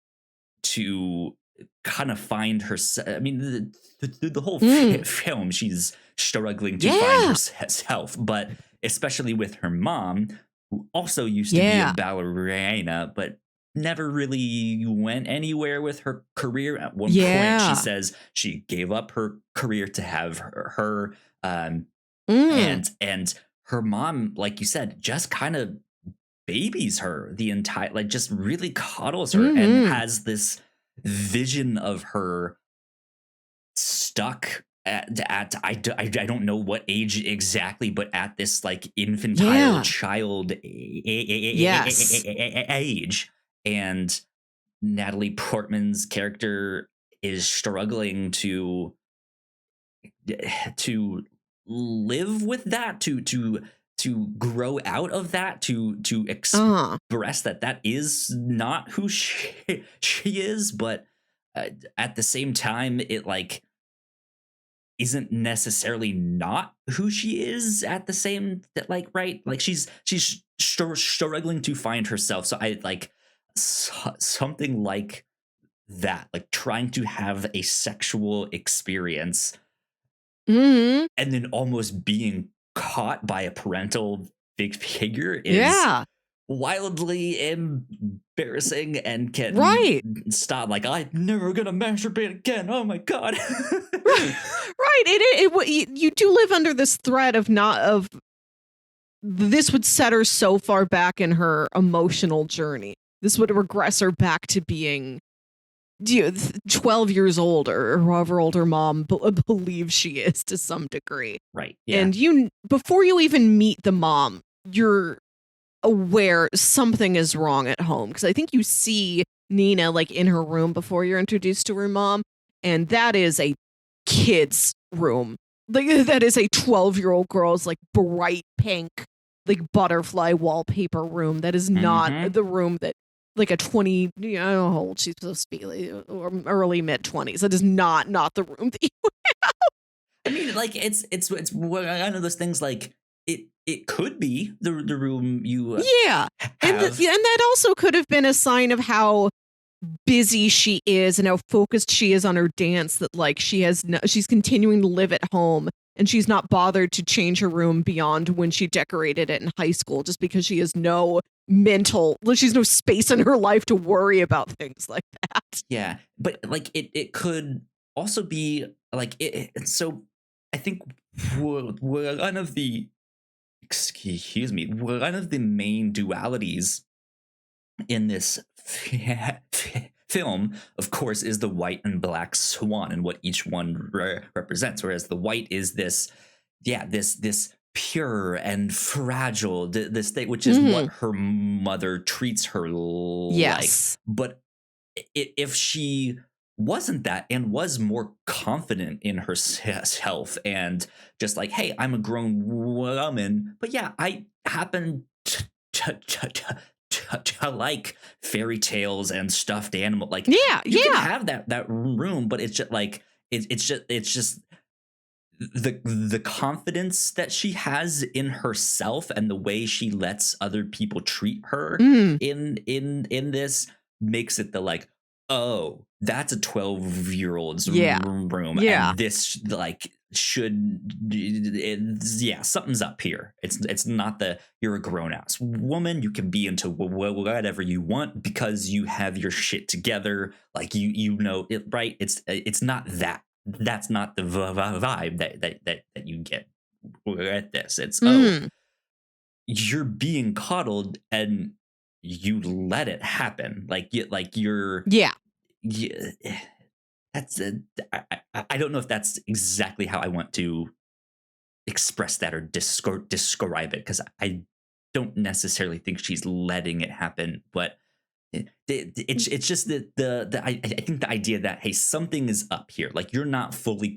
to kind of find herself. I mean, the whole film, she's struggling to find herself, but especially with her mom, who also used to be a ballerina, but never really went anywhere with her career. At one point, she says she gave up her career to have her and her mom, like you said, just kind of babies her the entire, like, just really coddles her and has this vision of her stuck at I don't know what age exactly, but at this like infantile child age. And Natalie Portman's character is struggling to live with that, to grow out of that, to express that is not who she is, but at the same time, it like isn't necessarily not who she is at the same, like, right? Like, she's struggling to find herself. So I like something like that, like trying to have a sexual experience and then almost being caught by a parental big figure is wildly embarrassing and can stop. Like, I'm never gonna masturbate again. Oh my God. You do live under this threat of this would set her so far back in her emotional journey. This would regress her back to being 12 years old or however old her mom believes she is to some degree. Right. Yeah. And before you even meet the mom, you're aware something is wrong at home. Because I think you see Nina like in her room before you're introduced to her mom. And that is a kid's room. Like, that is a 12-year-old girl's like bright pink, like butterfly wallpaper room. That is not the room that like a 20, I don't know how old she's supposed to be, like, or early mid-20s. That is not the room that you have. I mean, like, it's one of those things, like, it could be the room you have. And that also could have been a sign of how busy she is and how focused she is on her dance, that like she's continuing to live at home and she's not bothered to change her room beyond when she decorated it in high school, just because she has she's no space in her life to worry about things like that. Yeah, but like it could also be like it. So I think one of the main dualities in this film, of course, is the white and black swan and what each one represents. Whereas the white is this pure and fragile, this thing, which is what her mother treats her like. But if she wasn't that and was more confident in herself and just like, hey, I'm a grown woman, but yeah, I happen to like fairy tales and stuffed animal, like, you can have that room, but it's just like, it's just the confidence that she has in herself and the way she lets other people treat her in this makes it the like, oh, that's a 12-year-old's room, and this like something's up here. It's not the you're a grown-ass woman, you can be into whatever you want because you have your shit together, like you know it, right? It's not that. That's not the vibe that you get at this. It's oh, you're being coddled and you let it happen. Like you're that's I don't know if that's exactly how I want to express that or describe it, because I don't necessarily think she's letting it happen, but it's just the I think the idea that, hey, something is up here, like you're not fully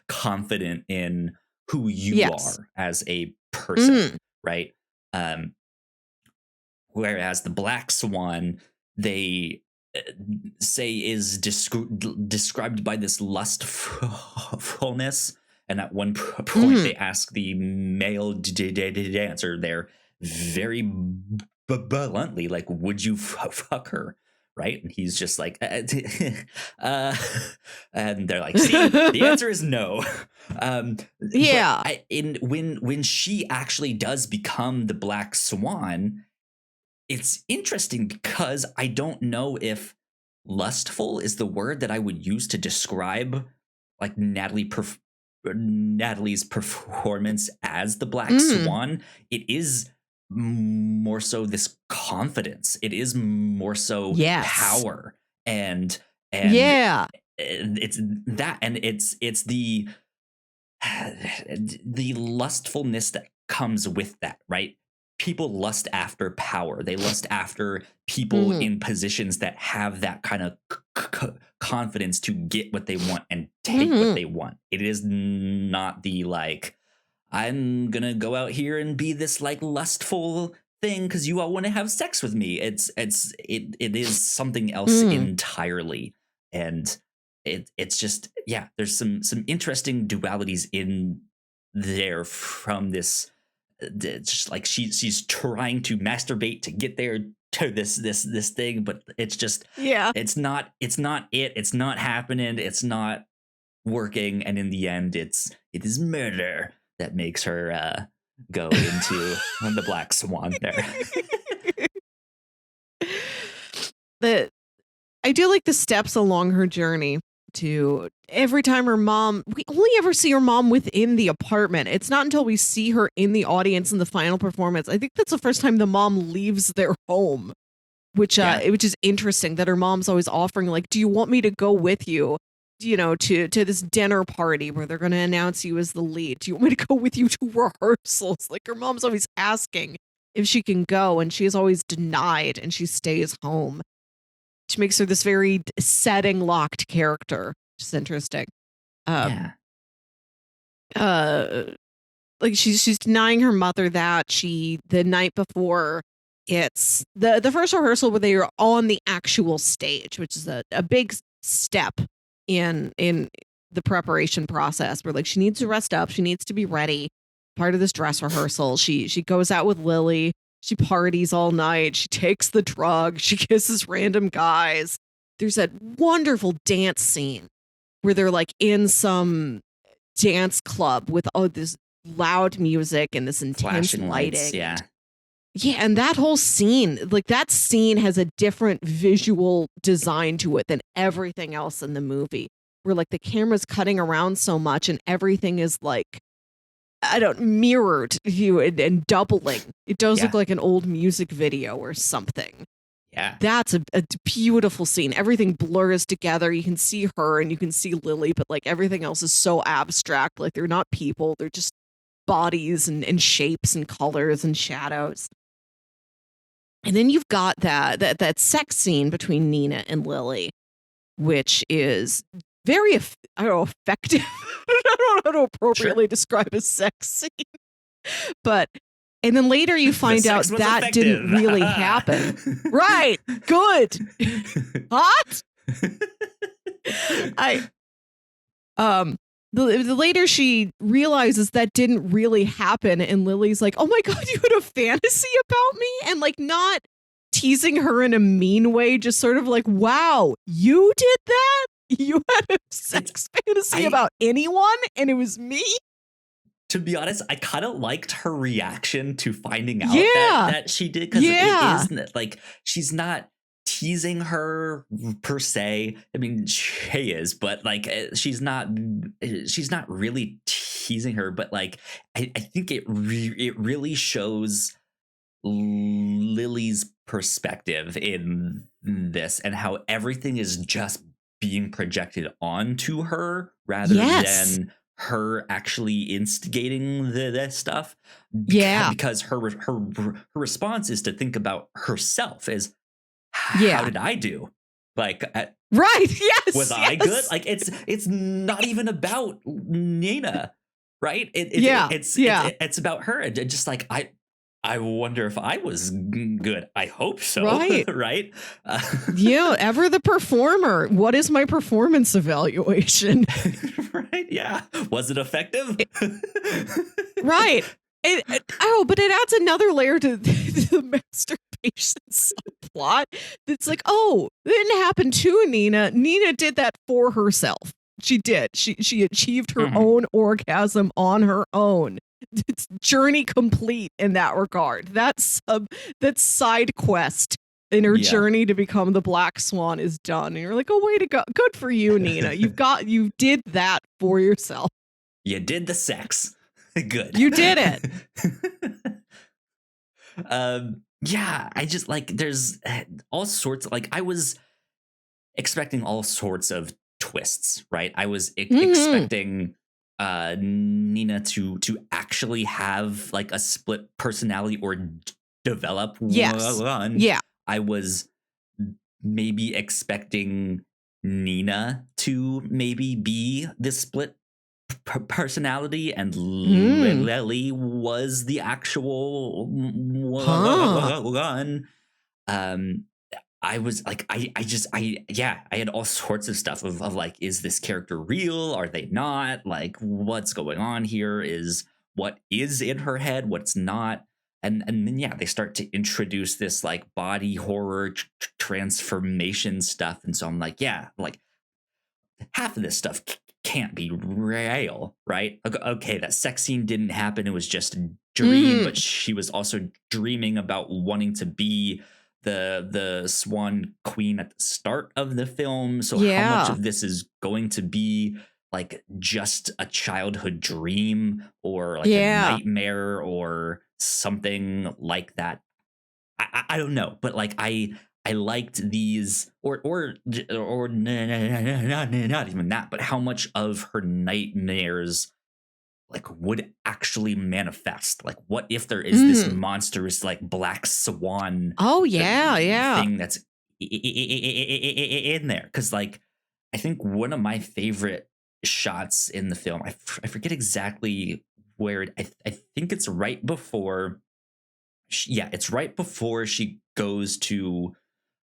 confident in who you are as a person, right? Whereas the Black Swan, they say is described by this lustfulness, and at one point they ask the male dancer there very bluntly, like, would you fuck her, right? And he's just like and they're like, see, the answer is no. When she actually does become the Black Swan, it's interesting because I don't know if lustful is the word that I would use to describe like Natalie's performance as the Black Swan. It is more so this confidence. It is more so power, and it's that, and it's the lustfulness that comes with that, right? People lust after power. They lust after people in positions that have that kind of confidence to get what they want and take what they want. It is not the like, I'm gonna go out here and be this like lustful thing because you all want to have sex with me. It is something else entirely, and it's just there's some interesting dualities in there from this. It's just like she's trying to masturbate to get there to this thing, but it's just it's not happening, it's not working, and in the end it is murder that makes her go into the Black Swan there. I do like the steps along her journey to every time we only ever see her mom within the apartment. It's not until we see her in the audience in the final performance. I think that's the first time the mom leaves their home, which is interesting, that her mom's always offering, like, do you want me to go with you, to this dinner party where they're going to announce you as the lead? Do you want me to go with you to rehearsals? Like, her mom's always asking if she can go, and she is always denied, and she stays home. Which makes her this very setting locked character, which is interesting. Like she's denying her mother that the night before, it's the first rehearsal where they are on the actual stage, which is a big step in the preparation process, where like she needs to rest up, she needs to be ready. Part of this dress rehearsal, she goes out with Lily. She parties all night. She takes the drug. She kisses random guys. There's that wonderful dance scene where they're like in some dance club with this loud music and this intense flashing lighting. Lights, yeah. Yeah, and that whole scene, like that scene has a different visual design to it than everything else in the movie. Where like the camera's cutting around so much and everything is like, mirrored you and doubling. It does look like an old music video or something. Yeah. That's a beautiful scene. Everything blurs together. You can see her and you can see Lily, but like everything else is so abstract. Like they're not people. They're just bodies and shapes and colors and shadows. And then you've got that sex scene between Nina and Lily, which is very effective. I don't know how to appropriately describe a sex scene. But, and then later you find out that effective. Didn't really happen. Right. Good. Hot. The later she realizes that didn't really happen, and Lily's like, "Oh my god, you had a fantasy about me," and like not teasing her in a mean way, just sort of like, "Wow, you did that? You had a sex fantasy about anyone, and it was me." To be honest, I kind of liked her reaction to finding out that she did, because it isn't like she's not teasing her per se. I mean, she is, but like she's not really teasing her. But like I think it really shows Lily's perspective in this, and how everything is just being projected onto her rather than her actually instigating this stuff. Because her response is to think about herself as, how did I do? Like, right? Yes. Was I good? Like, it's not even about Nina, right? It's about her. And just like, I wonder if I was good. I hope so. Right. Right. Ever the performer. What is my performance evaluation? Right. Yeah. Was it effective? Right. But it adds another layer to the masturbation subplot. It's like, it didn't happen to Nina. Nina did that for herself. She did. She achieved her own orgasm on her own. It's journey complete in that regard. That side quest in her journey to become the Black Swan is done. And you're like, oh, way to go. Good for you, Nina. You did that for yourself. You did the sex. Good. You did it. I just like, there's all sorts, like I was expecting all sorts of twists, right? I was expecting Nina to actually have like a split personality or develop one. Yeah. I was maybe expecting Nina to maybe be the split personality, and Lily was the actual one. I was like, I had all sorts of stuff of like, is this character real? Are they not? Like, what's going on here? Is what is in her head? What's not? And then they start to introduce this like body horror transformation stuff, and so I'm like, like half of this stuff can't be real, right? Okay, that sex scene didn't happen. It was just a dream, but she was also dreaming about wanting to be the Swan Queen at the start of the film. So how much of this is going to be like just a childhood dream, or like a nightmare or something like that? I don't know, but like I liked these, or not even that, but how much of her nightmares like would actually manifest. Like, what if there is this monstrous like Black Swan? Thing that's in there, because like I think one of my favorite shots in the film, I forget exactly where I think it's right before. It's right before she goes to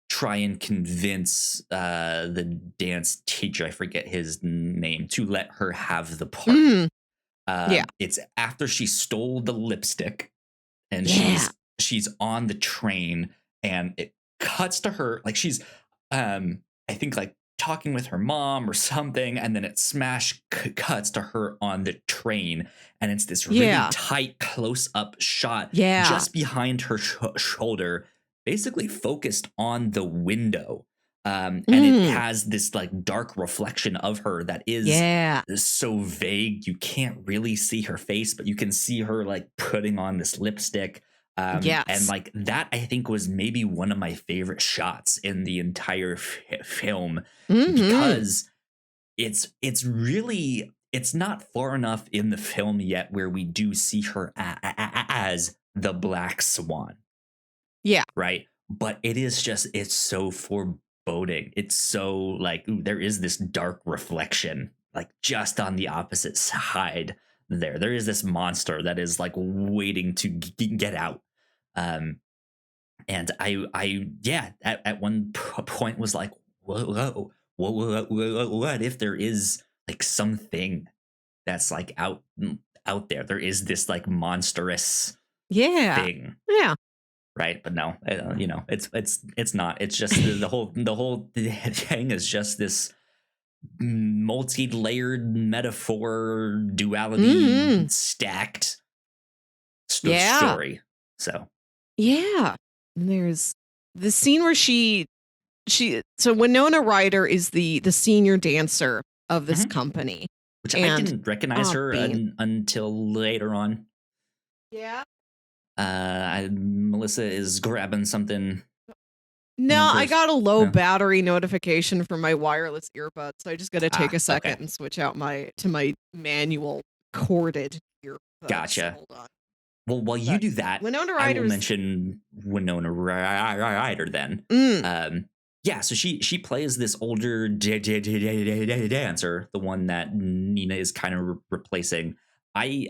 try and convince the dance teacher, I forget his name, to let her have the part. It's after she stole the lipstick, and she's on the train, and it cuts to her like she's I think like talking with her mom or something, and then it cuts to her on the train, and it's this really tight close-up shot just behind her shoulder, basically focused on the window, and it has this like dark reflection of her that is so vague you can't really see her face, but you can see her like putting on this lipstick. And like that, I think, was maybe one of my favorite shots in the entire film, because it's really, it's not far enough in the film yet where we do see her as the Black Swan. Right. But it is just, it's so foreboding. It's so like, ooh, there is this dark reflection, like just on the opposite side. There is this monster that is like waiting to get out. And I at one point was like, whoa, what if there is like something that's like out there. There is this like monstrous Yeah. thing, Yeah. right? But no, it's not. It's just the whole thing is just this multi-layered metaphor duality stacked Yeah. story. So Yeah. And there's the scene where so Winona Ryder is the senior dancer of this company. which I And didn't recognize her being until later on. Yeah. Melissa is grabbing something. No, I got a low No. battery notification from my wireless earbuds, so I just got to take a second Okay. and switch out to my manual corded earbuds. Gotcha. Hold on. Well, while you do that, Winona I will Ryder's mention Winona Ryder then. Yeah, so she plays this older dancer, the one that Nina is kind of replacing. I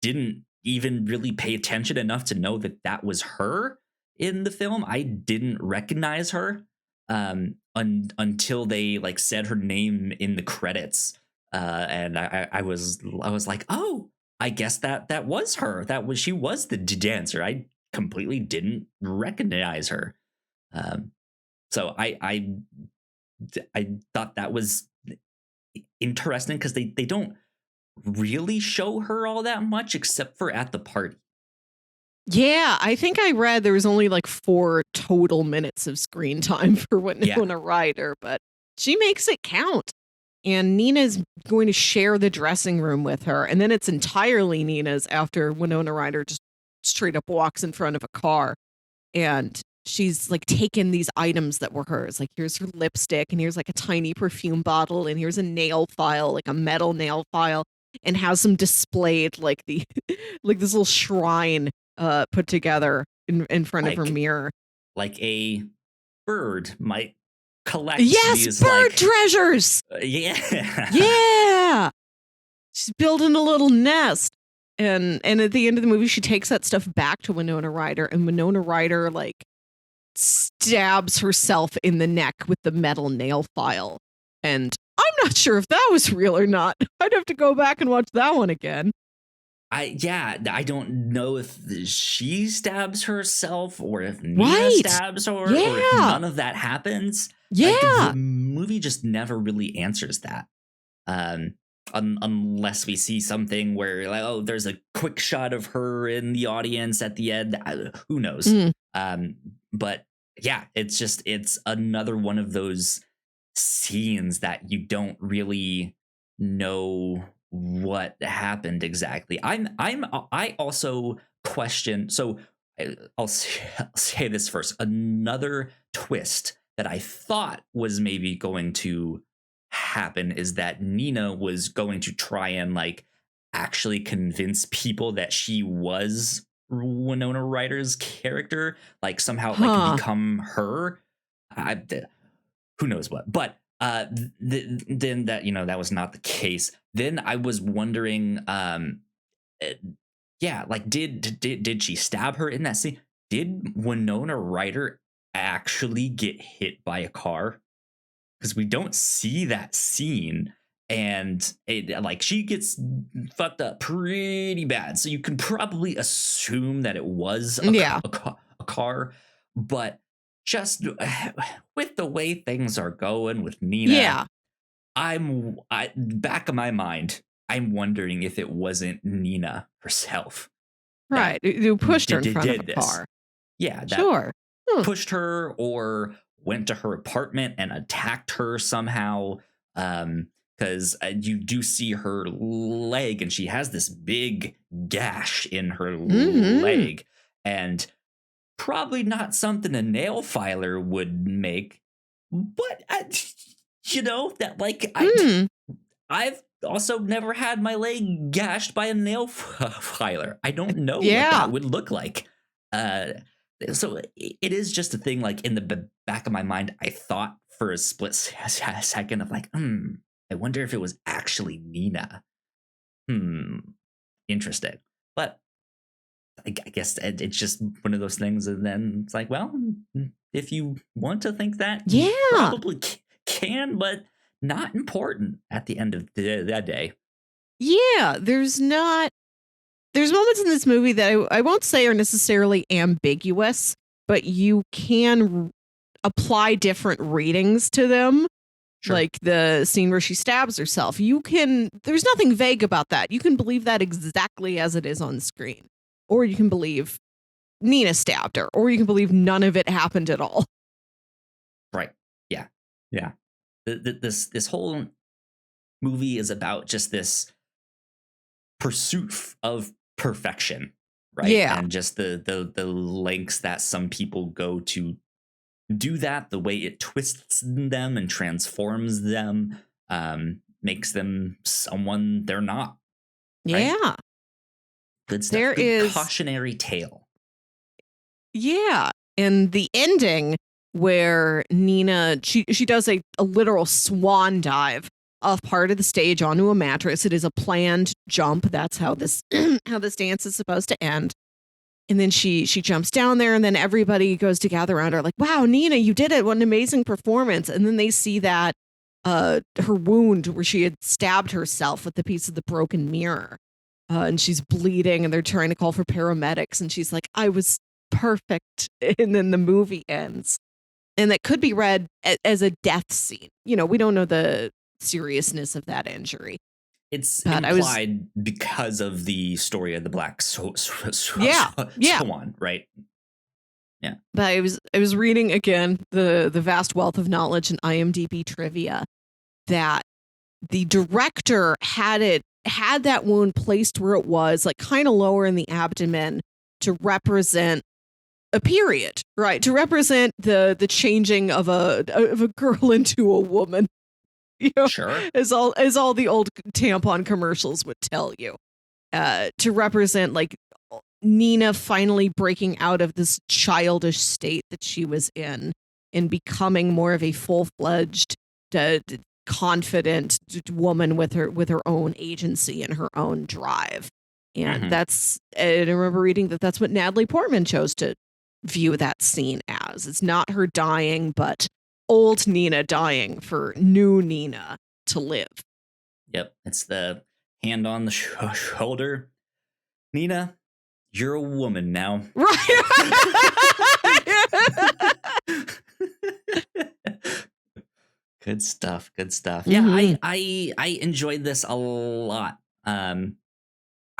didn't even really pay attention enough to know that was her in the film. I didn't recognize her until they like said her name in the credits, and I was like, oh, I guess that was her. She was the dancer. I completely didn't recognize her. So I thought that was interesting because they don't really show her all that much except for at the party. Yeah, I think I read there was only like 4 total minutes of screen time for Winona Ryder, but she makes it count. And Nina's going to share the dressing room with her, and then it's entirely Nina's after Winona Ryder just straight up walks in front of a car. And she's like taken these items that were hers. Like here's her lipstick, and here's like a tiny perfume bottle, and here's a nail file, like a metal nail file, and has them displayed like the like this little shrine put together in front of her mirror. Like a bird might collect these bird treasures. Yeah. She's building a little nest. And at the end of the movie, she takes that stuff back to Winona Ryder, and Winona Ryder like stabs herself in the neck with the metal nail file. And I'm not sure if that was real or not. I'd have to go back and watch that one again. I don't know if she stabs herself or if Nina stabs her or if none of that happens. Yeah. Like, the movie just never really answers that. Unless we see something where like, oh, there's a quick shot of her in the audience at the end. Who knows? But yeah, it's another one of those scenes that you don't really know what happened exactly. I also question. So I'll say this first. Another twist that I thought was maybe going to happen is that Nina was going to try and like actually convince people that she was Winona Ryder's character, like somehow like become her. Who knows what? But then that that was not the case. Then I was wondering, yeah, like did she stab her in that scene? Did Winona Ryder actually get hit by a car? Because we don't see that scene, and like she gets fucked up pretty bad. So you can probably assume that it was a car, but just with the way things are going with Nina, I'm back of my mind, I'm wondering if it wasn't Nina herself, right? Who pushed her in front of a car? Yeah, that pushed her or went to her apartment and attacked her somehow. Because you do see her leg, and she has this big gash in her leg, and probably not something a nail filer would make. But that like I've also never had my leg gashed by a nail filer. I don't know what that would look like. So it is just a thing like in the back of my mind. I thought for a split second of like, I wonder if it was actually Nina. Interesting. But I guess it's just one of those things. And then it's like, well, if you want to think that, you probably can, but not important at the end of that day. Yeah, there's moments in this movie that I won't say are necessarily ambiguous, but you can apply different readings to them. Sure. Like the scene where she stabs herself. There's nothing vague about that. You can believe that exactly as it is on screen. Or you can believe Nina stabbed her, or you can believe none of it happened at all. Right. Yeah. Yeah. This whole movie is about just this pursuit of perfection, right? Yeah. And just the lengths that some people go to do that, the way it twists them and transforms them, makes them someone they're not. Right? Yeah. Good stuff. Good cautionary tale. Yeah. And the ending where Nina, she does a literal swan dive off part of the stage onto a mattress. It is a planned jump. That's how this how this dance is supposed to end. And then she jumps down there, and then everybody goes to gather around her like, wow, Nina, you did it. What an amazing performance. And then they see that her wound where she had stabbed herself with the piece of the broken mirror. And she's bleeding, and they're trying to call for paramedics. And she's like, I was perfect. And then the movie ends. And that could be read as a death scene. You know, we don't know the seriousness of that injury. It's implied because of the story of the Black Swan, right? Yeah. But I was reading again the vast wealth of knowledge in IMDb trivia that the director had that wound placed where it was, like kind of lower in the abdomen, to represent a period, right? To represent the changing of a girl into a woman. You know, sure. As all the old tampon commercials would tell you, to represent like Nina finally breaking out of this childish state that she was in and becoming more of a full-fledged, confident woman with her own agency and her own drive. And I remember reading that's what Natalie Portman chose to view that scene as. It's not her dying, but old Nina dying for new Nina to live. Yep. It's the hand on the shoulder. Nina, you're a woman now. Right. Good stuff. Good stuff. Yeah, I enjoyed this a lot.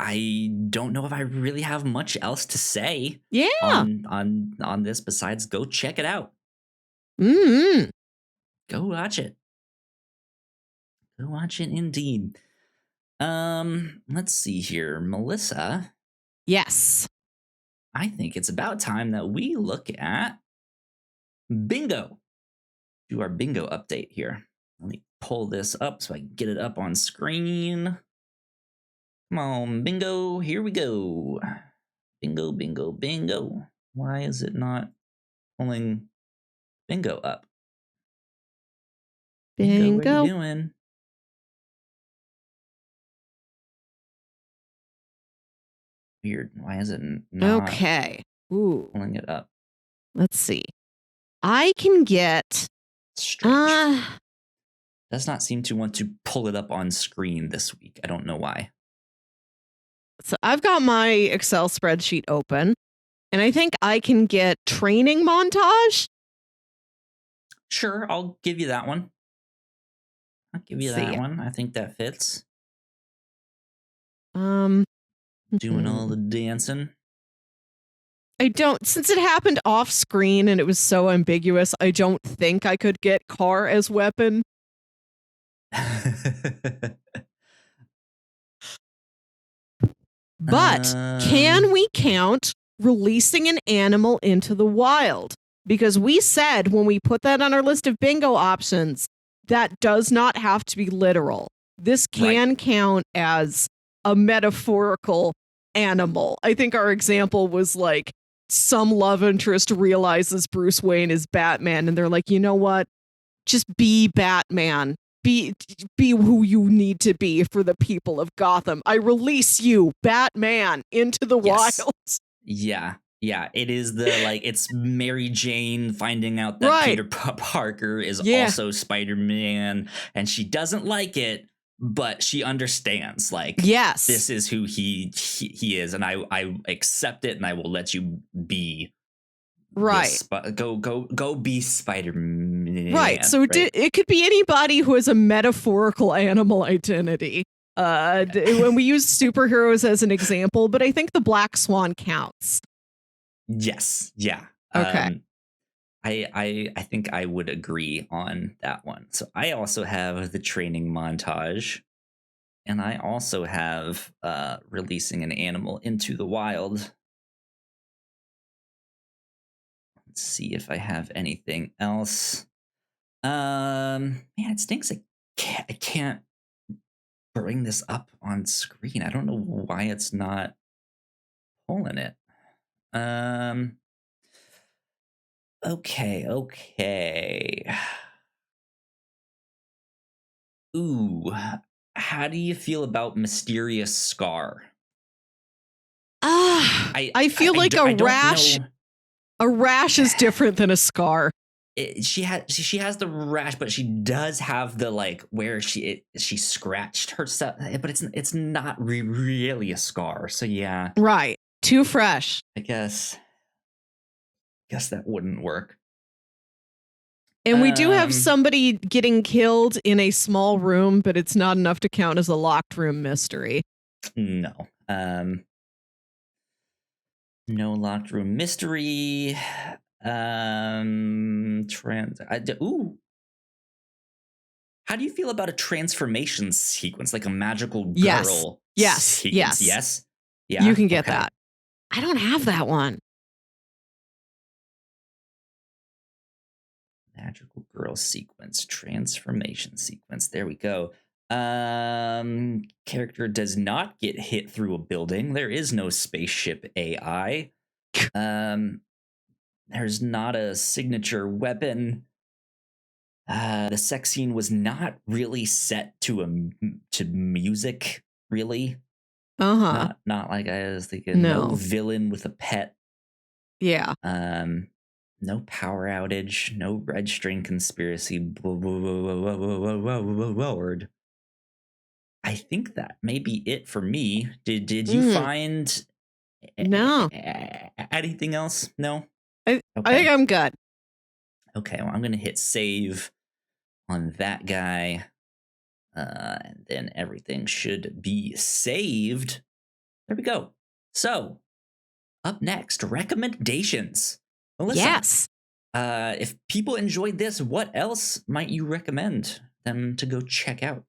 I don't know if I really have much else to say. Yeah. On this besides go check it out. Mm-hmm. Go watch it. Go watch it indeed. Let's see here. Melissa. Yes. I think it's about time that we look at bingo. Do our bingo update here. Let me pull this up so I can get it up on screen. Come on, bingo. Here we go. Bingo, bingo, bingo. Why is it not pulling bingo up? Bingo. What are you doing? Weird. Why is it not pulling it up? Let's see. I can get... Strange. Does not seem to want to pull it up on screen this week. I don't know why. So I've got my Excel spreadsheet open, and I think I can get training montage. Sure, I'll give you that one. That one. I think that fits. Doing all the dancing. I don't, since it happened off screen and it was so ambiguous, I don't think I could get car as weapon. But can we count releasing an animal into the wild? Because we said when we put that on our list of bingo options, that does not have to be literal. This can count as a metaphorical animal. I think our example was like some love interest realizes Bruce Wayne is Batman, and they're like, you know what? Just be Batman. Be who you need to be for the people of Gotham. I release you, Batman, into the wild. Yeah. Yeah, it is it's Mary Jane finding out that Peter Parker is also Spider-Man, and she doesn't like it, but she understands. This is who he is, and I accept it, and I will let you be. Right. Go be Spider-Man. Right. So it could be anybody who has a metaphorical animal identity. When we use superheroes as an example, but I think the Black Swan counts. Yes. Yeah. Okay. I think I would agree on that one. So I also have the training montage, and I also have releasing an animal into the wild. Let's see if I have anything else. Man, it stinks. I can't bring this up on screen. I don't know why it's not pulling it. Okay. Ooh, how do you feel about Mysterious Scar? I feel like a rash. A rash is different than a scar. She has the rash, but she does have the where she scratched herself, but it's not really a scar. So yeah, right, too fresh. I guess that wouldn't work. And we do have somebody getting killed in a small room, but it's not enough to count as a locked room mystery. No. No locked room mystery. Ooh. How do you feel about a transformation sequence, like a magical girl? Yes. Yeah. You can get that. I don't have that one. Magical girl sequence, transformation sequence. There we go. Character does not get hit through a building. There is no spaceship AI. There's not a signature weapon. The sex scene was not really set to music, really. Not like I was thinking. No villain with a pet. Yeah. No power outage. No red string conspiracy. Word. I think that may be it for me. Did you find anything else? No? I think I'm good. Okay, well, I'm going to hit save on that guy. And then everything should be saved. There we go. So, up next, recommendations. Melissa, yes. If people enjoyed this, what else might you recommend them to go check out?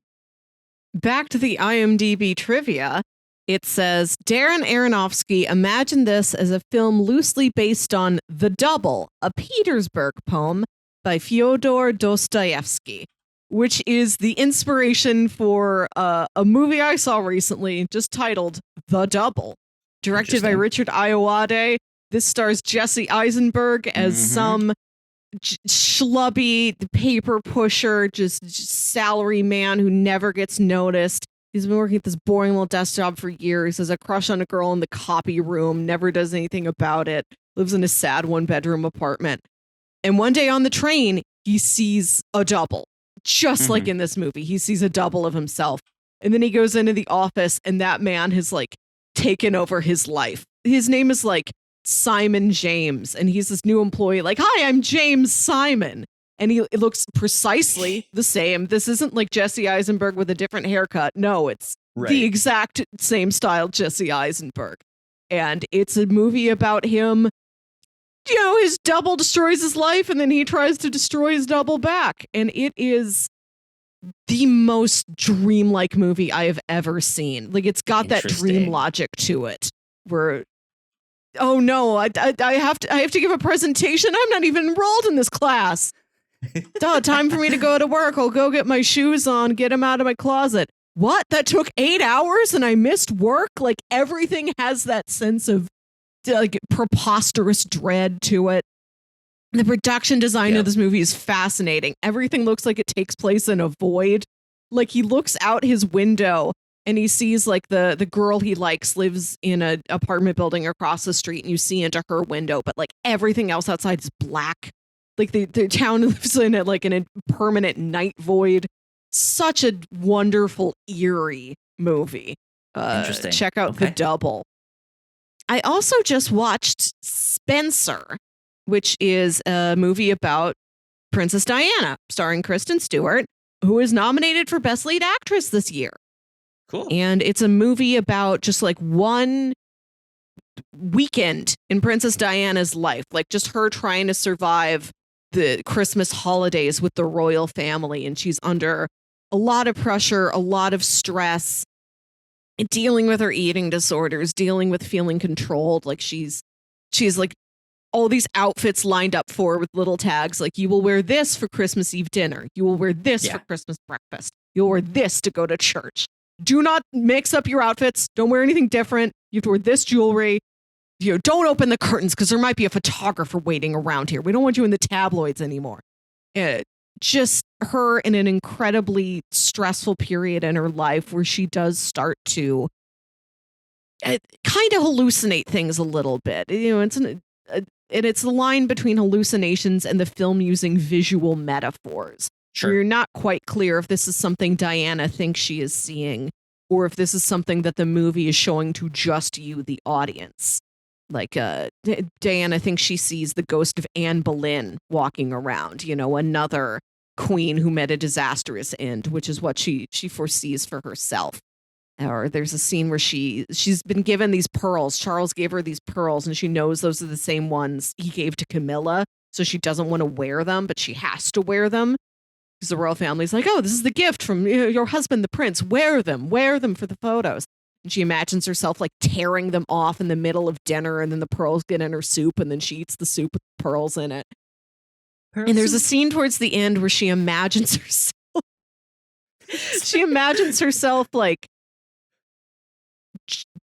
Back to the IMDb trivia. It says, Darren Aronofsky imagined this as a film loosely based on The Double, a Petersburg poem by Fyodor Dostoevsky, which is the inspiration for a movie I saw recently just titled The Double, directed by Richard Ayoade. This stars Jesse Eisenberg as some schlubby paper pusher, just salary man who never gets noticed. He's been working at this boring little desk job for years, has a crush on a girl in the copy room, never does anything about it, lives in a sad one-bedroom apartment. And one day on the train, he sees a double, just like in this movie. He sees a double of himself. And then he goes into the office, and that man has taken over his life. His name is Simon James, and he's this new employee, hi, I'm James Simon. And it looks precisely the same. This isn't like Jesse Eisenberg with a different haircut. No, it's the exact same style Jesse Eisenberg. And it's a movie about him, his double destroys his life, and then he tries to destroy his double back. And it is the most dreamlike movie I have ever seen. It's got that dream logic to it, where oh no, I have to give a presentation. I'm not even enrolled in this class. Time for me to go to work. I'll go get my shoes on, get them out of my closet. What? That took 8 hours and I missed work? Everything has that sense of preposterous dread to it. The production design of this movie is fascinating. Everything looks like it takes place in a void. He looks out his window and he sees like the girl he likes lives in an apartment building across the street, and you see into her window, but like everything else outside is black. Like the town lives in it like in a permanent night void. Such a wonderful, eerie movie. Interesting. Check out The Double. I also just watched Spencer, which is a movie about Princess Diana, starring Kristen Stewart, who is nominated for Best Lead Actress this year. Cool. And it's a movie about just like one weekend in Princess Diana's life, like just her trying to survive the Christmas holidays with the royal family. And she's under a lot of pressure, a lot of stress, dealing with her eating disorders, dealing with feeling controlled. Like she's like all these outfits lined up for with little tags like, you will wear this for Christmas Eve dinner. You will wear this for Christmas breakfast. You'll wear this to go to church. Do not mix up your outfits. Don't wear anything different. You have to wear this jewelry. You know, don't open the curtains because there might be a photographer waiting around here. We don't want you in the tabloids anymore. Just her in an incredibly stressful period in her life where she does start to kind of hallucinate things a little bit. You know, it's the line between hallucinations and the film using visual metaphors. Sure. You're not quite clear if this is something Diana thinks she is seeing or if this is something that the movie is showing to just you, the audience. Like Diana thinks she sees the ghost of Anne Boleyn walking around, you know, another queen who met a disastrous end, which is what she foresees for herself. Or there's a scene where she's been given these pearls. Charles gave her these pearls, and she knows those are the same ones he gave to Camilla. So she doesn't want to wear them, but she has to wear them. Because the royal family's like, oh, this is the gift from your husband, the prince. Wear them for the photos. And she imagines herself like tearing them off in the middle of dinner, and then the pearls get in her soup, and then she eats the soup with the pearls in it. And there's a scene towards the end where she imagines herself like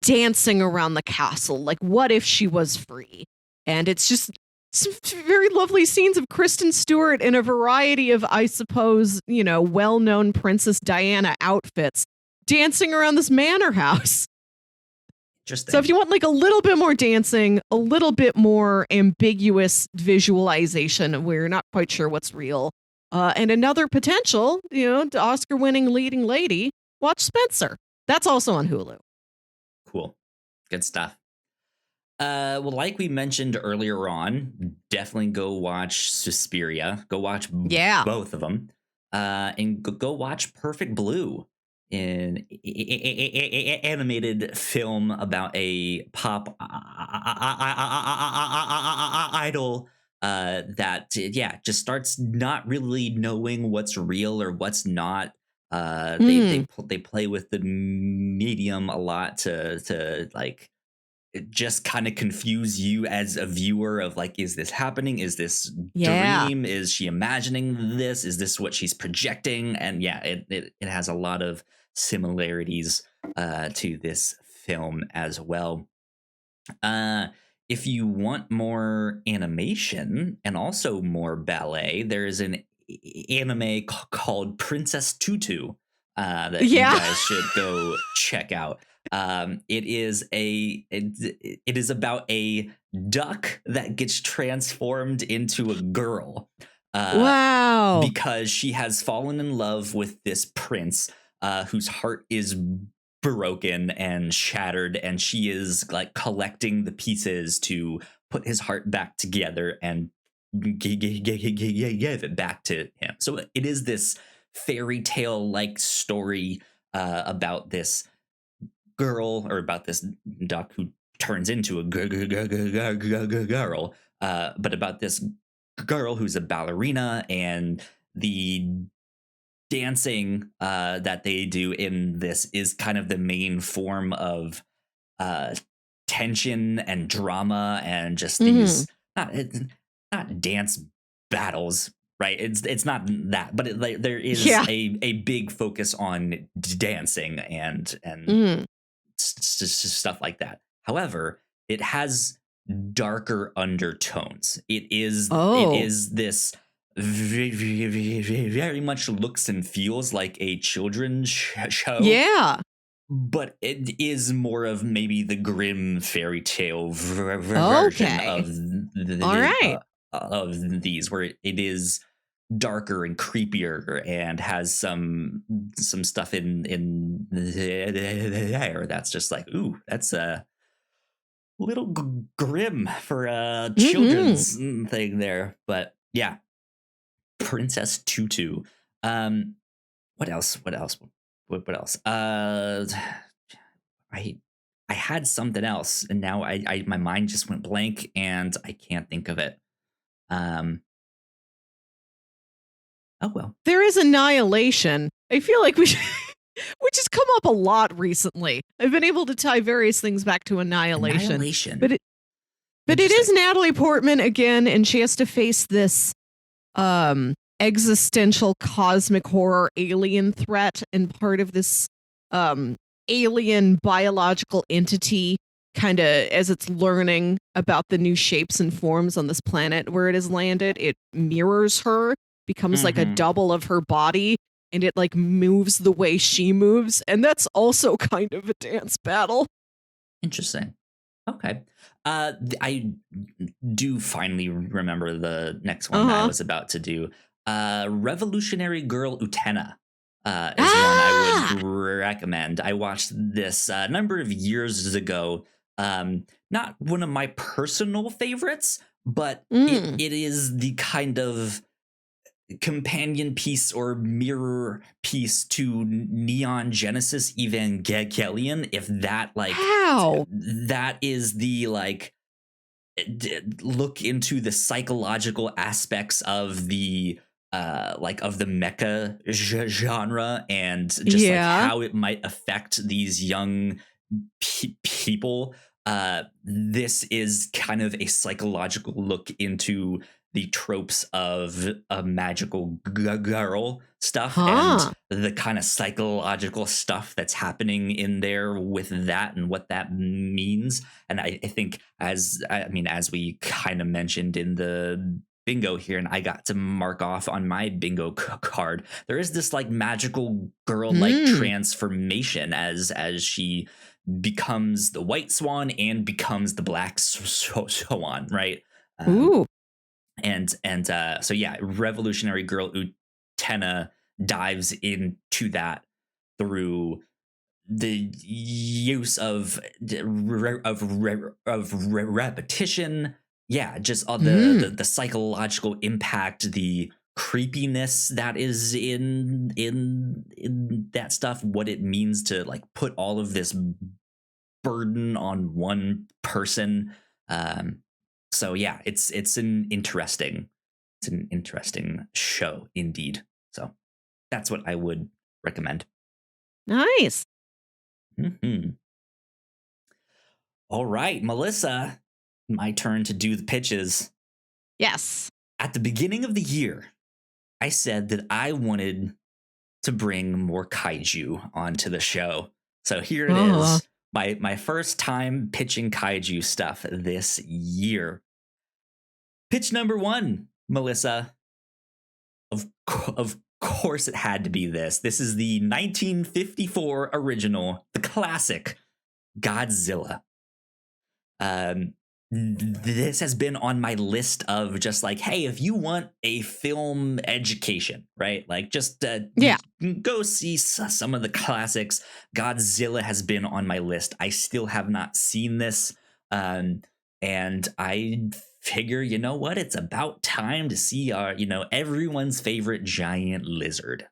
dancing around the castle. Like, what if she was free? And it's just some very lovely scenes of Kristen Stewart in a variety of, I suppose, you know, well-known Princess Diana outfits dancing around this manor house. Interesting. So if you want like a little bit more dancing, a little bit more ambiguous visualization where you're not quite sure what's real, and another potential, you know, Oscar-winning leading lady, watch Spencer. That's also on Hulu. Cool. Good stuff. Well, like we mentioned earlier on, definitely go watch Suspiria. Go watch both of them. And go watch Perfect Blue, an animated film about a pop idol that just starts not really knowing what's real or what's not. They play with the medium a lot to like just kind of confuse you as a viewer of like, is this happening? Is this dream? Is she imagining this? Is this what she's projecting? And it has a lot of similarities to this film as well. If you want more animation and also more ballet, there is an anime called Princess Tutu that you guys should go check out. It is about a duck that gets transformed into a girl. Wow! Because she has fallen in love with this prince whose heart is broken and shattered, and she is like collecting the pieces to put his heart back together and give it back to him. So it is this fairy tale like story about this girl, or about this duck who turns into a girl, but about this girl who's a ballerina, and the dancing that they do in this is kind of the main form of tension and drama, and just these not dance battles, right? It's not that, but there is a big focus on dancing and stuff like that. However, it has darker undertones. It is this very much looks and feels like a children's show. Yeah. but it is more of maybe the grim fairy tale version Okay. All the, right. of these, where it is darker and creepier and has some stuff in there that's just like, ooh, that's a little grim for a Mm-hmm. children's thing there. But yeah, Princess Tutu. Um, what else? What else? What else? I I had something else, and now I my mind just went blank, and I can't think of it. Um. Oh well. There is Annihilation. I feel like we which has come up a lot recently. I've been able to tie various things back to Annihilation. Annihilation. But it is Natalie Portman again, and she has to face this existential cosmic horror alien threat, and part of this alien biological entity kind of, as it's learning about the new shapes and forms on this planet where it has landed, it mirrors her, becomes like a double of her body, and it like moves the way she moves, and that's also kind of a dance battle. Interesting. Okay. I do finally remember the next one that I was about to do. Revolutionary Girl Utena is one I would recommend. I watched this a number of years ago. Not one of my personal favorites, but it is the kind of companion piece or mirror piece to Neon Genesis Evangelion, if that like that is the like look into the psychological aspects of the like of the mecha genre, and just like how it might affect these young people. This is kind of a psychological look into the tropes of a magical girl stuff and the kind of psychological stuff that's happening in there with that and what that means. And I think as we kind of mentioned in the bingo here, and I got to mark off on my bingo card, there is this like magical girl like transformation as she becomes the White Swan and becomes the Black Swan, right? Ooh. And so yeah, Revolutionary Girl Utena dives into that through the use of repetition. Yeah, just all the psychological impact, the creepiness that is in that stuff, what it means to like put all of this burden on one person. So yeah, it's an interesting show indeed. So that's what I would recommend. Nice. All right, Melissa, my turn to do the pitches. Yes. At the beginning of the year, I said that I wanted to bring more kaiju onto the show. So here it is. My first time pitching kaiju stuff this year. Pitch number 1, Melissa. Of course it had to be this. This is the 1954 original, the classic Godzilla. This has been on my list of just like, hey, if you want a film education, right? Like just go see some of the classics. Godzilla has been on my list. I still have not seen this. And I figure, you know what? It's about time to see our, everyone's favorite giant lizard.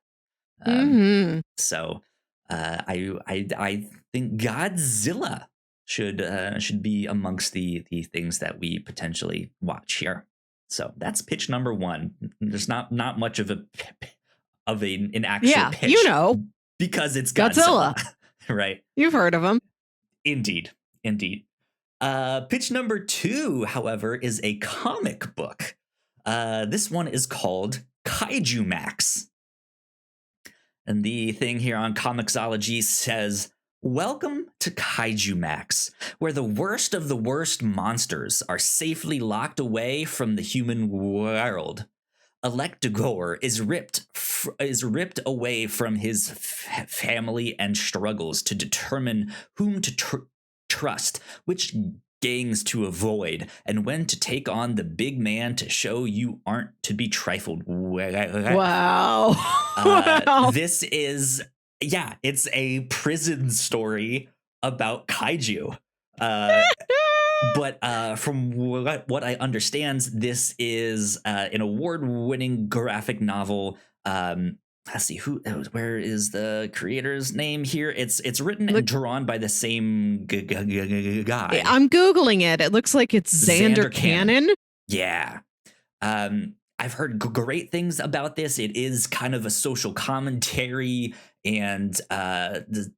So I think Godzilla should be amongst the things that we potentially watch here. So that's pitch number 1. There's not much of an actual pitch, because it's Godzilla. Right? You've heard of him. Indeed. Pitch number 2, however, is a comic book. This one is called Kaiju Max. And the thing here on Comixology says, welcome to Kaiju Max, where the worst of the worst monsters are safely locked away from the human world. Electogor is ripped away from his family and struggles to determine whom to trust, which gangs to avoid, and when to take on the big man to show you aren't to be trifled with. Wow. Wow. This is, it's a prison story about kaiju. But from what I understand, this is an award-winning graphic novel. Let's see, where is the creator's name here? It's written and drawn by the same guy. I'm Googling it. It looks like it's Xander Cannon. Yeah. I've heard great things about this. It is kind of a social commentary and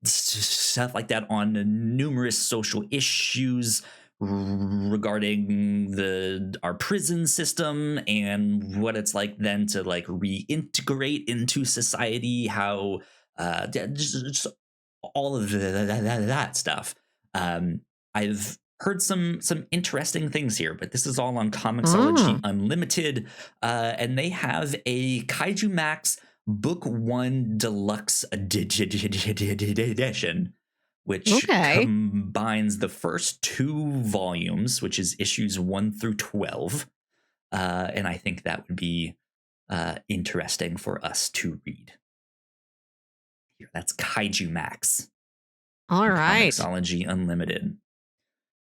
stuff like that on numerous social issues regarding our prison system and what it's like then to like reintegrate into society, how just all of that stuff. I've heard some interesting things here, but this is all on Comixology Unlimited, and they have a Kaiju Max Book 1 Deluxe Edition, which combines the first 2 volumes, which is issues 1 through 12. And I think that would be interesting for us to read. Here, that's Kaiju Max. All right. Comixology Unlimited.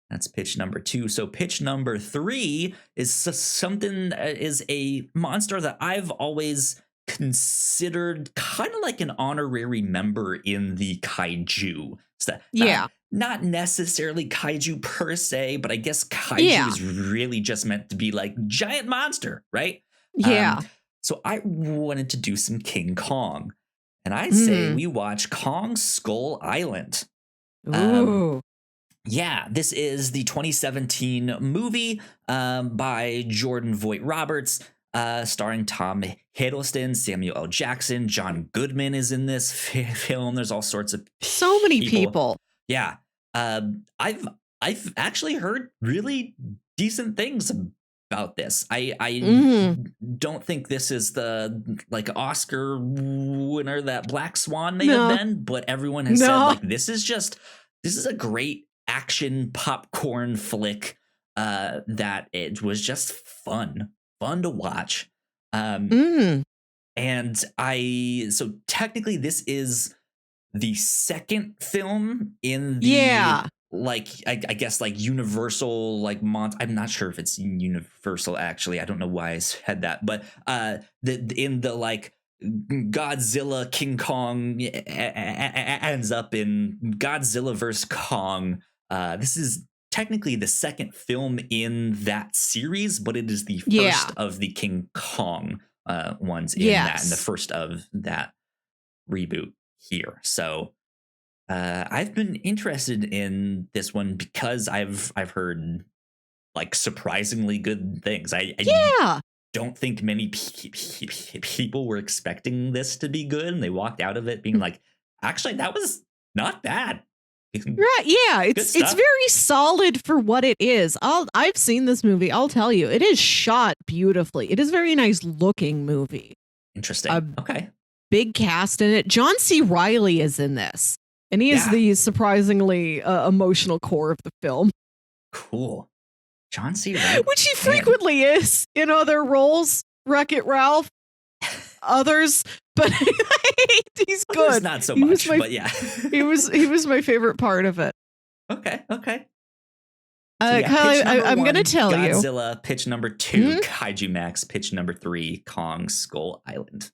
That's pitch number 2. So pitch number 3 is something that is a monster that I've always considered kind of like an honorary member in the kaiju stuff. Not necessarily kaiju per se, but I guess kaiju is really just meant to be like giant monster, right? Yeah. So I wanted to do some King Kong, and I say we watch Kong Skull Island. Ooh. Yeah, this is the 2017 movie by Jordan Voight Roberts, starring Tom Hiddleston, Samuel L. Jackson, John Goodman is in this film. There's all sorts of so many people. Yeah, I've actually heard really decent things about this. I don't think this is the like Oscar winner that Black Swan may have been, but everyone has said like this is a great action popcorn flick that it was just fun to watch. And so technically this is the second film in the like I guess like Universal like I'm not sure if it's Universal actually. I don't know why I said that, but in the like Godzilla King Kong ends up in Godzilla vs. Kong. This is technically the second film in that series, but it is the first of the King Kong ones in that, and the first of that reboot here. So I've been interested in this one because I've heard like surprisingly good things. I don't think many people were expecting this to be good, and they walked out of it being like, actually, that was not bad. Right, yeah, it's very solid for what it is. I've seen this movie. I'll tell you, it is shot beautifully. It is a very nice looking movie. Interesting. Okay. Big cast in it. John C. Reilly is in this, and he is the surprisingly emotional core of the film. Cool. John C. Reilly, which he frequently is in other roles. Wreck-It Ralph, others, but he's good. Others not so much, but yeah, he was my favorite part of it. Okay. Kyle, I'm going to tell you. Godzilla, pitch number 2, Kaiju Max, pitch number 3, Kong Skull Island.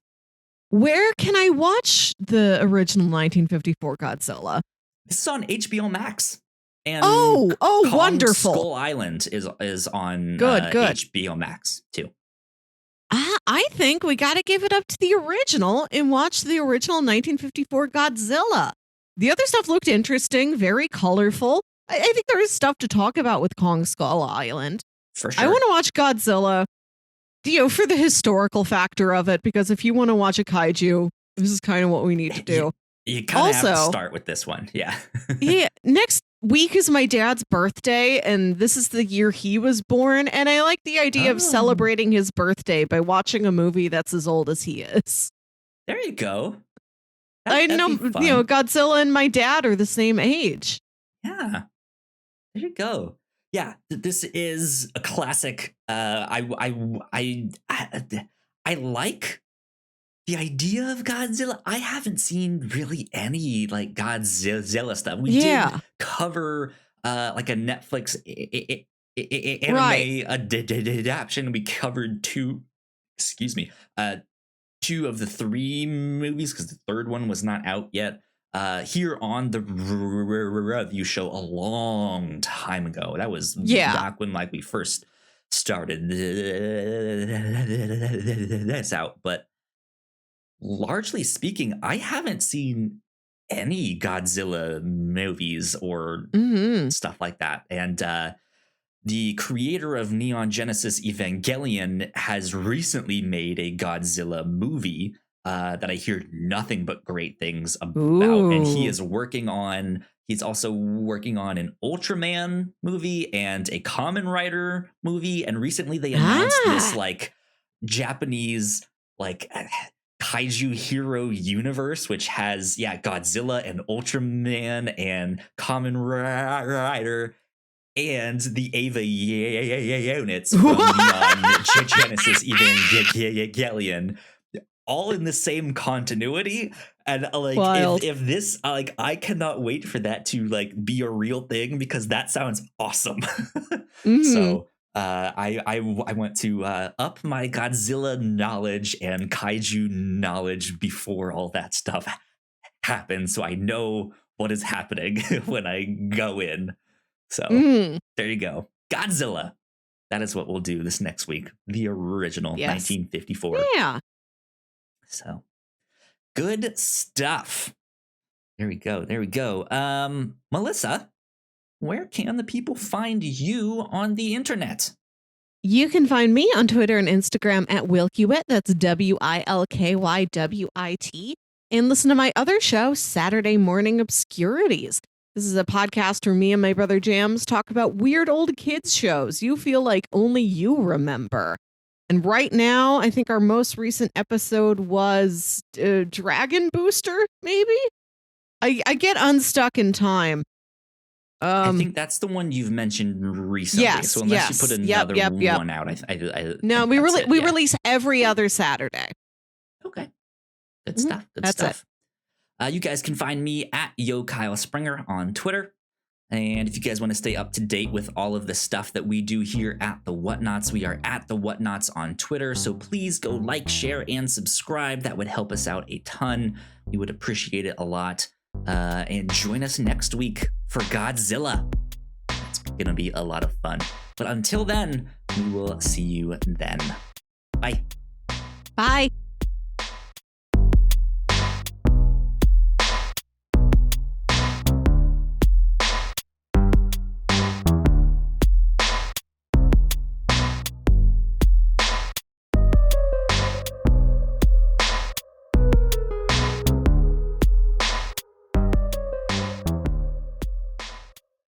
Where can I watch the original 1954 Godzilla? This is on HBO Max. And Kong wonderful. Skull Island is on good. HBO Max too. I think we got to give it up to the original and watch the original 1954 Godzilla. The other stuff looked interesting, very colorful. I think there is stuff to talk about with Kong Skull Island. For sure. I want to watch Godzilla, for the historical factor of it, because if you want to watch a kaiju, this is kind of what we need to do. You kind of have to start with this one. Yeah. Next week is my dad's birthday, and this is the year he was born. And I like the idea of celebrating his birthday by watching a movie that's as old as he is. There you go. I know, Godzilla and my dad are the same age. Yeah. There you go. Yeah, this is a classic. I like the idea of Godzilla. I haven't seen really any like Godzilla stuff. We did cover like a Netflix anime adaptation. We covered two of the three movies because the third one was not out yet. Here on the review show a long time ago. That was back when like we first started this out. But largely speaking, I haven't seen any Godzilla movies or stuff like that. And the creator of Neon Genesis Evangelion has recently made a Godzilla movie that I hear nothing but great things about. Ooh. And he's also working on an Ultraman movie and a Kamen Rider movie. And recently they announced this like Japanese like kaiju hero universe, which has Godzilla and Ultraman and Kamen Rider and the Ava units from Neon Genesis Evangelion, all in the same continuity. And like if this like I cannot wait for that to like be a real thing because that sounds awesome. So I want to up my Godzilla knowledge and kaiju knowledge before all that stuff happens, so I know what is happening when I go in. So there you go. Godzilla. That is what we'll do this next week. The original 1954. Yeah. So good stuff. There we go. Melissa, where can the people find you on the internet? You can find me on Twitter and Instagram at Wilkywit. That's WILKYWIT. And listen to my other show, Saturday Morning Obscurities. This is a podcast where me and my brother Jams talk about weird old kids shows you feel like only you remember. And right now, I think our most recent episode was Dragon Booster, maybe? I get unstuck in time. I think that's the one you've mentioned recently. Yes, so unless you put another one out, no, we release every other Saturday. Okay, good stuff. Good stuff. You guys can find me at Yo Kyle Springer on Twitter. And if you guys want to stay up to date with all of the stuff that we do here at the Whatnauts, we are at the Whatnauts on Twitter. So please go like, share, and subscribe. That would help us out a ton. We would appreciate it a lot. And join us next week for Godzilla. It's going to be a lot of fun. But until then, we will see you then. Bye. Bye.